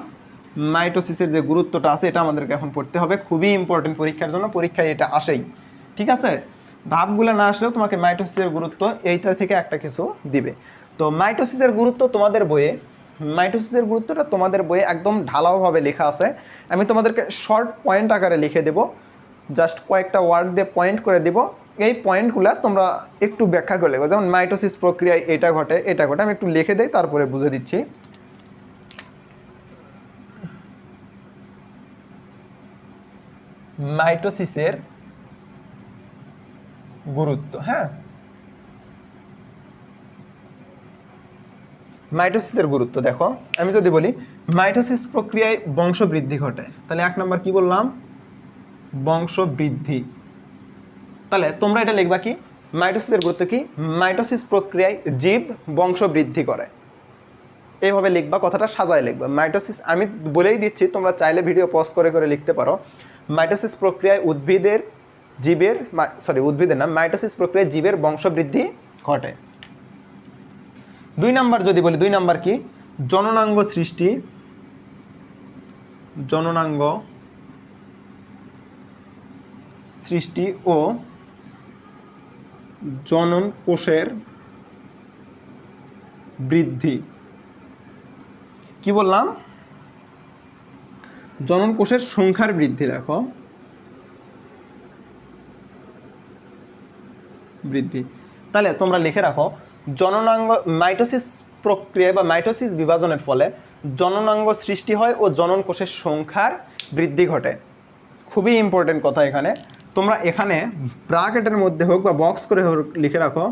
A: মাইটোসিসের যে গুরুত্বটা আছে এটা আমাদেরকে এখন পড়তে হবে, খুবই ইম্পর্টেন্ট পরীক্ষার জন্য, পরীক্ষায় এটা আসেই। ঠিক আছে? ধাপগুলো না আসলেও তোমাকে মাইটোসিসের গুরুত্ব এইটা থেকে একটা কিছু দিবে। তো মাইটোসিসের গুরুত্ব তোমাদের বইয়ে, মাইটোসিসের গুরুত্বটা তোমাদের বইয়ে একদম ঢালাওভাবে লেখা আছে। আমি তোমাদেরকে শর্ট পয়েন্ট আকারে লিখে দেব, জাস্ট কয়েকটা ওয়ার্ড দিয়ে পয়েন্ট করে দিব। এই পয়েন্টগুলো তোমরা একটু ব্যাখ্যা করে লিখো, যেমন মাইটোসিস প্রক্রিয়ায় এটা ঘটে এটা ঘটে, আমি একটু লিখে দিই তারপরে বুঝে দিচ্ছি। মাইটোসিসের গুরুত্ব, হ্যাঁ, মাইটোসিসের গুরুত্ব দেখো, আমি যদি বলি মাইটোসিস প্রক্রিয়ায় বংশবৃদ্ধি ঘটে, তাহলে 1 নম্বর কি বললাম, বংশবৃদ্ধি। তাহলে তোমরা এটা লিখবা কি, মাইটোসিসের গুরুত্ব কি, মাইটোসিস প্রক্রিয়ায় জীব বংশবৃদ্ধি করে। এইভাবে লিখবা, কথাটা সাজায় লিখবা। মাইটোসিস, আমি বলেই দিচ্ছি, তোমরা চাইলে ভিডিও পজ করে করে লিখতে পারো। মাইটোসিস প্রক্রিয়ায় উদ্ভিদের না, মাইটোসিস প্রক্রিয়ায় জীবের বংশবৃদ্ধি ঘটে। 2 নাম্বার যদি বলি, 2 নাম্বার কি, জননাঙ্গ সৃষ্টি, জননাঙ্গ সৃষ্টি ও জনন কোষের বৃদ্ধি। কি বললাম, জনন কোষের সংখ্যার বৃদ্ধি, দেখো বৃদ্ধি। তাহলে তোমরা লিখে রাখো, জননাঙ্গ, মাইটোসিস প্রক্রিয়া বা মাইটোসিস বিভাজনের ফলে জননাঙ্গ সৃষ্টি হয় ও জনন কোষের সংখ্যার বৃদ্ধি ঘটে। খুবই ইম্পর্টেন্ট কথা এখানে, তোমরা এখানে ব্র্যাকেটের মধ্যে হোক বা বক্স করে হোক লিখে রাখো,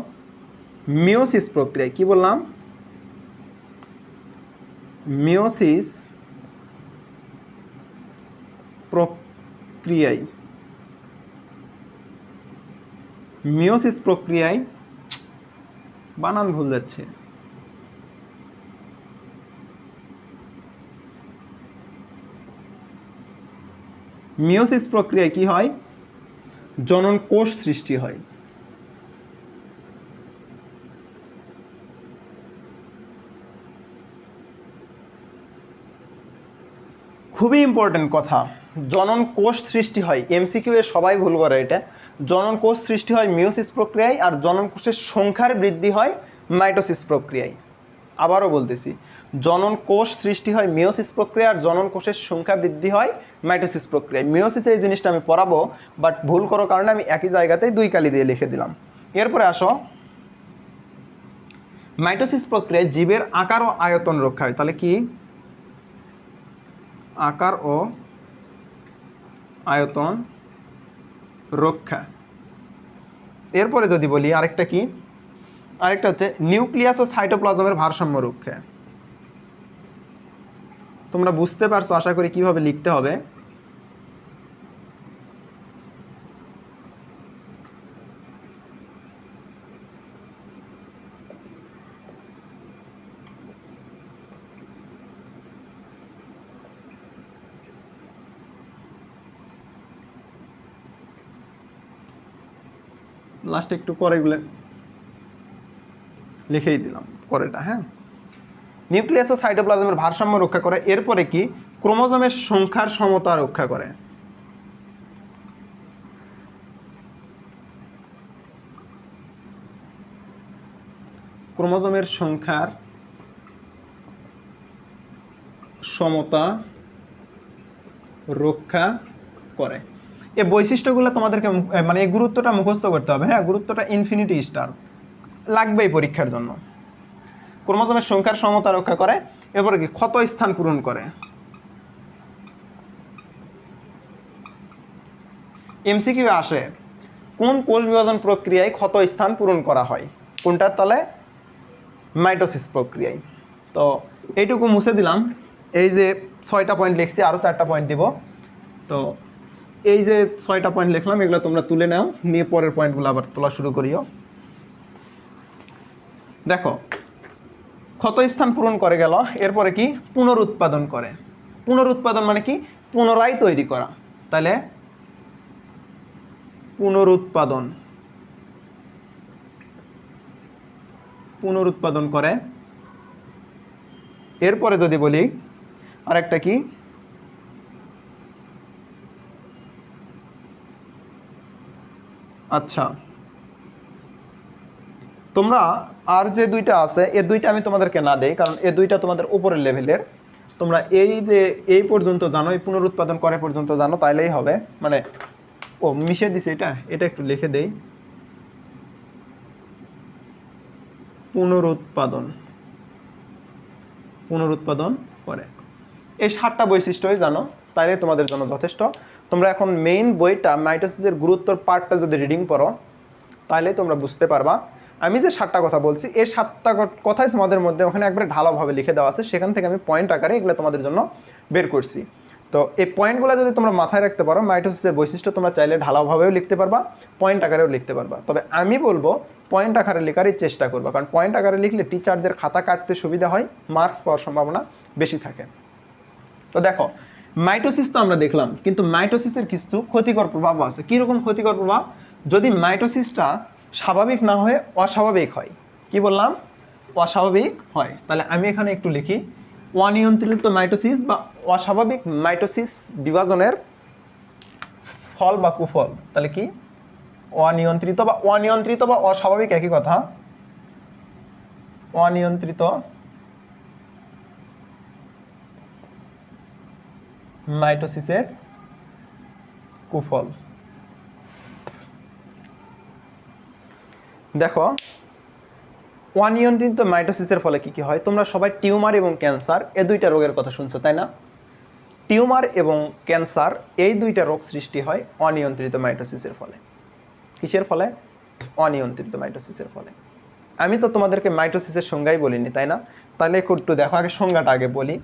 A: মিওসিস প্রক্রিয়ায়, কি বললাম, মিওসিস প্রক্রিয়ায়, মিওসিস প্রক্রিয়ায়, বানান ভুল যাচ্ছে, মিওসিস প্রক্রিয়ায় কি হয়, জনন কোষ সৃষ্টি হয়। খুবই ইম্পর্টেন্ট কথা, জনন কোষ সৃষ্টি হয়, এমসিকিউ এ সবাই ভুল করে এটা। জনন কোষ সৃষ্টি হয় মিওসিস প্রক্রিয়ায়, আর জনন কোষের সংখ্যার বৃদ্ধি হয় মাইটোসিস প্রক্রিয়ায়। আবারও বলতেছি, জনন কোষ সৃষ্টি হয় মিওসিস প্রক্রিয়া, আর জনন কোষের সংখ্যা বৃদ্ধি হয় মাইটোসিস প্রক্রিয়ায়। মিওসিসের এই জিনিসটা আমি পড়াবো, বাট ভুল করার কারণে আমি একই জায়গাতেই 2 কালি দিয়ে লিখে দিলাম। এরপরে আসো, মাইটোসিস প্রক্রিয়ায় জীবের আকার ও আয়তন রক্ষা হয়। তাহলে কি, আকার ও আয়তন রক্ষা। এরপরে যদি বলি আরেকটা কি, আরেকটা হচ্ছে নিউক্লিয়াস ও সাইটোপ্লাজমের ভারসাম্য রক্ষা। তোমরা বুঝতে পারছো আশা করি কিভাবে লিখতে হবে। লাস্টে একটু পরেগুলো লিখেই দিলাম পরেটা, হ্যাঁ। নিউক্লিয়াস ও সাইটোপ্লাজমের ভারসাম্য রক্ষা করে। এরপরে কি, ক্রোমোজোমের সংখ্যার সমতা রক্ষা করে। ক্রোমোজোমের সংখ্যার সমতা রক্ষা করে। এই বৈশিষ্ট্যগুলো তোমাদেরকে মানে এই গুরুত্বটা মুখস্থ করতে হবে, হ্যাঁ, গুরুত্বটা ইনফিনিটি স্টার লাগবেই পরীক্ষার জন্য। ক্রোমোজোমের সংখ্যার সমতা রক্ষা করে। এরপরে কি, ক্ষত স্থান পূরণ করে। এমসিকিউ আসে, কোন কোষ বিভাজন প্রক্রিয়ায় ক্ষত স্থান পূরণ করা হয়, কোনটার তলে, মাইটোসিস প্রক্রিয়ায়। তো এইটুকু মুছে দিলাম, এই যে 6টা পয়েন্ট লিখছি, আরও 4টা পয়েন্ট দিব। তো এই যে 6টা পয়েন্ট লিখলাম, এগুলো তোমরা তুলে নাও, নিয়ে পরের পয়েন্টগুলো আবার তোলা শুরু করিও। দেখো, ক্ষত স্থান পূরণ করে গেল, এরপরে কি, পুনরুৎপাদন করে। পুনরুৎপাদন মানে কি, পুনরায় তৈরি করা। তাহলে পুনরুৎপাদন, পুনরুৎপাদন করে। এরপরে যদি বলি আরেকটা কি, আচ্ছা তোমরা আর যে দুইটা আছে এই দুইটা আমি তোমাদেরকে না দেই, কারণ এই দুইটা তোমাদের উপরের লেভেলের। তোমরা এই যে এই পর্যন্ত জানো, এই পুনরুৎপাদন করে পর্যন্ত জানো, তাইলেই হবে। মানে ও মিশে দিছে, এটা একটু লিখে দেই। পুনরুৎপাদন করে এই 7টা বৈশিষ্ট্যই জানো, তাইলে তোমাদের জন্য যথেষ্ট। তোমরা এখন মেইন বইটা মাইটোসিসের গুরুত্বর পার্টটা যদি রিডিং পড়ো, তাহলে তোমরা বুঝতে পারবা। আমি যে 7টা কথা বলছি, এই 7টা কথাই তোমাদের মধ্যে ওখানে একবারে ঢালাওভাবে লিখে দেওয়া আছে, সেখান থেকে আমি পয়েন্ট আকারে এগুলো তোমাদের জন্য বের করছি। তো এই পয়েন্টগুলো যদি তোমরা মাথায় রাখতে পারো, মাইটোসিসের বৈশিষ্ট্য তোমরা চাইলে ঢালাওভাবেও লিখতে পারবা, পয়েন্ট আকারেও লিখতে পারবা। তবে আমি বলবো পয়েন্ট আকারে লেখারই চেষ্টা করবা, কারণ পয়েন্ট আকারে লিখলে টিচারদের খাতা কাটতে সুবিধা হয়, মার্কস পাওয়ার সম্ভাবনা বেশি থাকে। তো দেখো, মাইটোসিস তো আমরা দেখলাম, কিন্তু মাইটোসিসের কিছু ক্ষতিকর প্রভাবও আছে। কীরকম ক্ষতিকর প্রভাব? যদি মাইটোসিসটা স্বাভাবিক না হয়ে অস্বাভাবিক হয়, কি বললাম? অস্বাভাবিক হয়, তাহলে আমি এখানে একটু লিখি, অনিয়ন্ত্রিত মাইটোসিস বা অস্বাভাবিক মাইটোসিস বিভাজনের ফল বা কুফল। তাহলে কি? অনিয়ন্ত্রিত বা অস্বাভাবিক একই কথা। অনিয়ন্ত্রিত মাইটোসিসের কুফল। দেখো, অনিয়ন্ত্রিত মাইটোসিসের ফলে কি কি হয়? তোমরা সবাই টিউমার এবং ক্যান্সার এই দুইটা রোগের কথা শুনছো, তাই না? টিউমার এবং ক্যান্সার এই দুইটা রোগ সৃষ্টি হয় অনিয়ন্ত্রিত মাইটোসিসের ফলে। কিসের ফলে? অনিয়ন্ত্রিত মাইটোসিসের ফলে। আমি তো তোমাদেরকে মাইটোসিসের সংজ্ঞাই বলিনি, তাই না? তাহলে একটু দেখো, আগে সংজ্ঞাটা আগে বলি।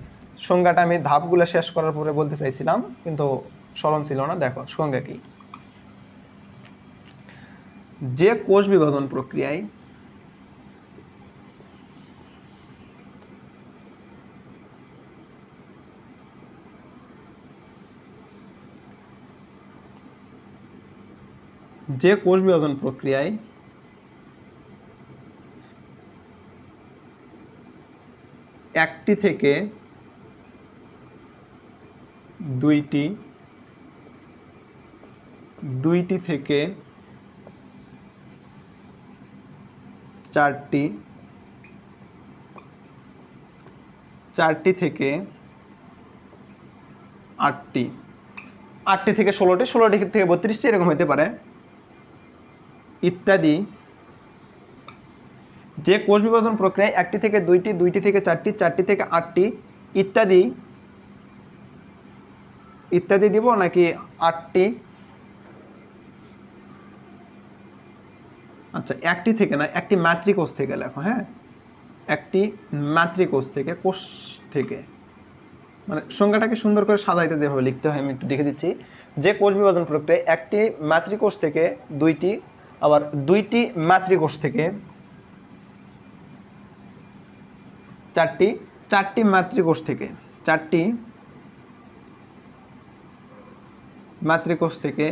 A: সংজ্ঞাটা আমি ধাপগুলো শেষ করার পরে বলতে চাইছিলাম, কিন্তু স্মরণ ছিল না। দেখো সংজ্ঞা কি? যে কোষ বিভাজন প্রক্রিয়ায় একটি থেকে দুইটি থেকে চারটি থেকে 8টি, 8টি থেকে 16টি, 16টি থেকে 32টি, এরকম হতে পারে ইত্যাদি। যে কোষ বিভাজন প্রক্রিয়ায় 1টি থেকে 2টি, 2টি থেকে 4টি, 4টি থেকে 8টি ইত্যাদি দিব, নাকি 8টি? আচ্ছা, 1টি থেকে না, একটি মাতৃকোষ থেকে লেখো। হ্যাঁ, একটি মাতৃকোষ থেকে, কোষ থেকে, মানে সংজ্ঞাটাকে সুন্দর করে সাজাইতে যেভাবে লিখতে হয় আমি একটু দেখে দিচ্ছি। যে কোষ বিভাজন প্রক্রিয়ায় একটি মাতৃকোষ থেকে 2টি, আবার 2টি মাতৃকোষ থেকে 4টি, 4টি মাতৃকোষ থেকে 4টি মাতৃকোষ থেকে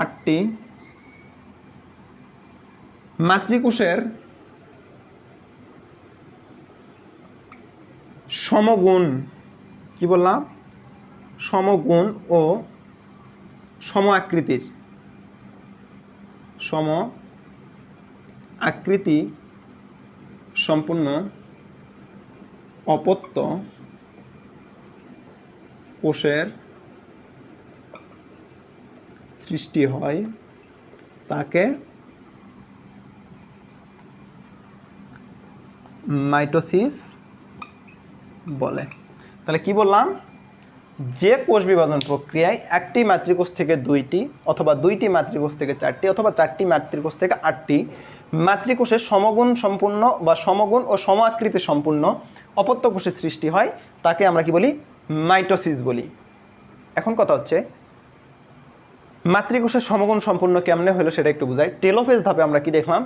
A: 8টি মাতৃকোষের সমগুণ, কি বললাম? সমগুণ ও সম আকৃতি সম্পূর্ণ অপত্য কোষের সৃষ্টি হয়, তাকে মাইটোসিস বলে। তাহলে কি বললাম? যে কোষ বিভাজন প্রক্রিয়ায় একটি মাতৃকোষ থেকে 2টি, অথবা 2টি মাতৃকোষ থেকে 4টি, অথবা 4টি মাতৃকোষ থেকে 8টি মাতৃকোষের সমগুণ সম্পূর্ণ বা সমগুণ ও সম আকৃতি সম্পূর্ণ অপত্য কোষের সৃষ্টি হয়, তাকে আমরা কি বলি? মাইটোসিস বলি। এখন কথা হচ্ছে, মাতৃকোষের সমগুণ সম্পূর্ণ কেমনে হলো সেটা একটু বুঝাই। টেলোফেজ ধাপে আমরা কি দেখলাম?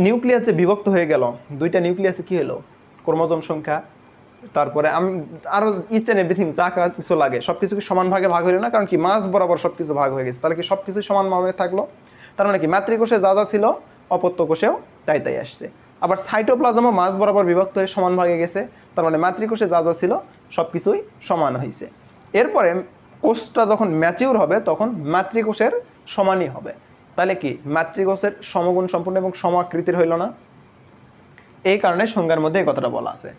A: নিউক্লিয়াস যে বিভক্ত হয়ে গেল, 2টা নিউক্লিয়াসে কি হলো? ক্রোমোজোম সংখ্যা, তারপরে আমি আরো ইচ এন্ড এভরিথিং যা কিছু লাগে সব কিছু কি সমান ভাগে ভাগ হইলো না? কারণ কি মাঝ বরাবর সব কিছু ভাগ হয়ে গেছে, তাহলে কি সব কিছু সমানভাবে থাকলো? তার মানে কি মাতৃকোষে যা যা ছিল অপত্য কোষেও তাই তাই আসছে। আবার সাইটোপ্লাজমও মাঝ বরাবর বিভক্ত হয়ে সমান ভাগে গেছে, তার মানে মাতৃকোষে যা যা ছিল সব কিছুই সমান হয়েছে। এরপরে কোষটা যখন ম্যাচিউর হবে তখন মাতৃকোষের সমানই হবে। তাহলে কি মাতৃকোষের সমগুণ সম্পূর্ণ এবং সমাকৃতির হইল না? এই কারণে সংজ্ঞার মধ্যে এই কথাটা বলা আছে।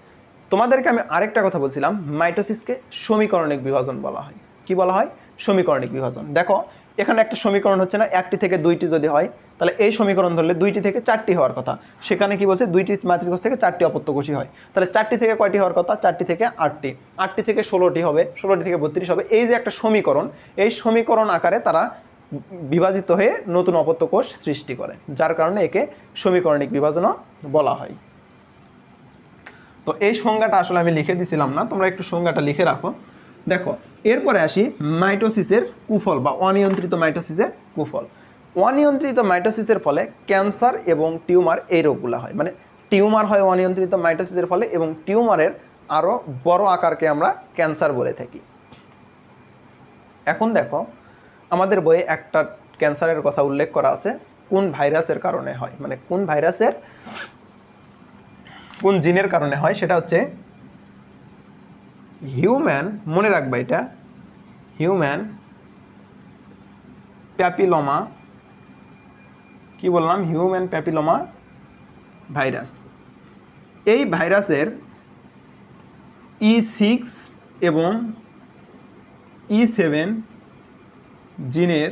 A: তোমাদেরকে আমি আরেকটা কথা বলছিলাম, মাইটোসিসকে সমীকরণিক বিভাজন বলা হয়। কি বলা হয়? সমীকরণিক বিভাজন। দেখো এখানে একটা সমীকরণ হচ্ছে না, একটি থেকে দুইটি যদি হয় তাহলে এই সমীকরণ ধরলে দুইটি থেকে চারটি হওয়ার কথা। সেখানে কি বলছে? দুইটি মাতৃকোষ থেকে চারটি অপত্যকোষী হয়। তাহলে চারটি থেকে কয়টি হওয়ার কথা? চারটি থেকে আটটি, আটটি থেকে 16টি হবে, 16টি থেকে 32 হবে। এই যে একটা সমীকরণ, এই সমীকরণ আকারে তারা বিভাজিত হয়ে নতুন অপত্যকোষ সৃষ্টি করে, যার কারণে একে সমীকরণিক বিভাজনও বলা হয়। তো এই সংজ্ঞাটা আসলে আমি লিখে দিছিলাম না, তোমরা একটু সংজ্ঞাটা লিখে রাখো। দেখো এরপরে আসি মাইটোসিসের কুফল বা অনিয়ন্ত্রিত মাইটোসিসের কুফল। অনিয়ন্ত্রিত মাইটোসিসের ফলে ক্যান্সার এবং টিউমার এই রোগগুলো হয়। মানে টিউমার হয় অনিয়ন্ত্রিত মাইটোসিসের ফলে, এবং টিউমারের আরও বড় আকারকে আমরা ক্যান্সার বলে থাকি। এখন দেখো আমাদের বইয়ে একটা ক্যান্সারের কথা উল্লেখ করা আছে, কোন ভাইরাসের কারণে হয়, মানে কোন ভাইরাসের কোন জিনের কারণে হয়, সেটা হচ্ছে হিউম্যান, মনে রাখবা এটা, হিউম্যান প্যাপিলোমা, কি বললাম? Human papilloma virus. এই ভাইরাসের E6 এবং E7 জিনের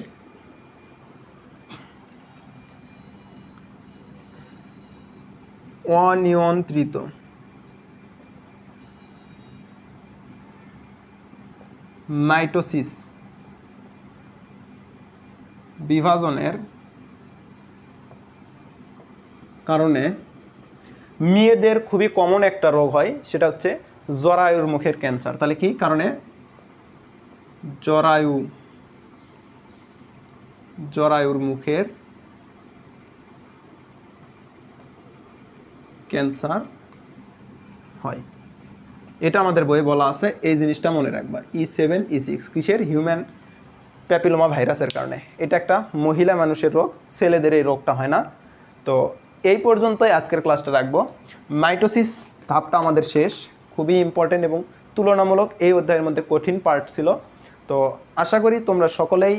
A: অনিয়ন্ত্রিত মাইটোসিস বিভাজনের কারণে মেয়েদের খুবই কমন একটা রোগ হয়, সেটা হচ্ছে জরায়ুর মুখের ক্যান্সার। তাহলে কি কারণে? জরায়ুর মুখের ক্যান্সার হয়। এটা আমাদের বইয়ে বলা আছে, এই জিনিসটা মনে রাখবা। E7 E6 কিসের? হিউম্যান প্যাপিলোমা ভাইরাসের কারণে। এটা একটা মহিলা মানুষের রোগ, ছেলেদের এই রোগটা হয় না। তো এই পর্যন্তই আজকের ক্লাসটা রাখবো। মাইটোসিস ধাপটা আমাদের শেষ, খুবই ইম্পর্টেন্ট এবং তুলনামূলক এই অধ্যায়ের মধ্যে কঠিন পার্ট ছিল। তো আশা করি তোমরা সকলেই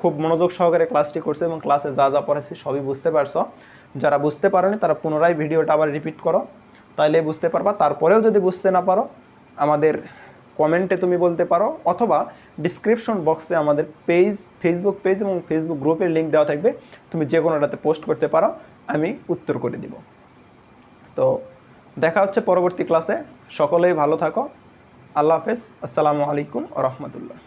A: খুব মনোযোগ সহকারে ক্লাসটি করছো এবং ক্লাসে যা যা পড়েছি সবই বুঝতে পারছো। যারা বুঝতে পারোনি তারা পুনরায় ভিডিওটা আবার রিপিট করো, তাইলে বুঝতে পারবা। তারপরেও যদি বুঝতে না পারো আমাদের কমেন্টে তুমি বলতে পারো, অথবা ডিসক্রিপশন বক্সে আমাদের ফেসবুক পেজ এবং ফেসবুক গ্রুপের লিঙ্ক দেওয়া থাকবে, তুমি যে কোনোটাতে পোস্ট করতে পারো, আমি উত্তর করে দিব। তো দেখা হচ্ছে পরবর্তী ক্লাসে, সকলেই ভালো থাকো। আল্লাহ হাফেজ, আসসালামু আলাইকুম ওয়া রাহমাতুল্লাহ।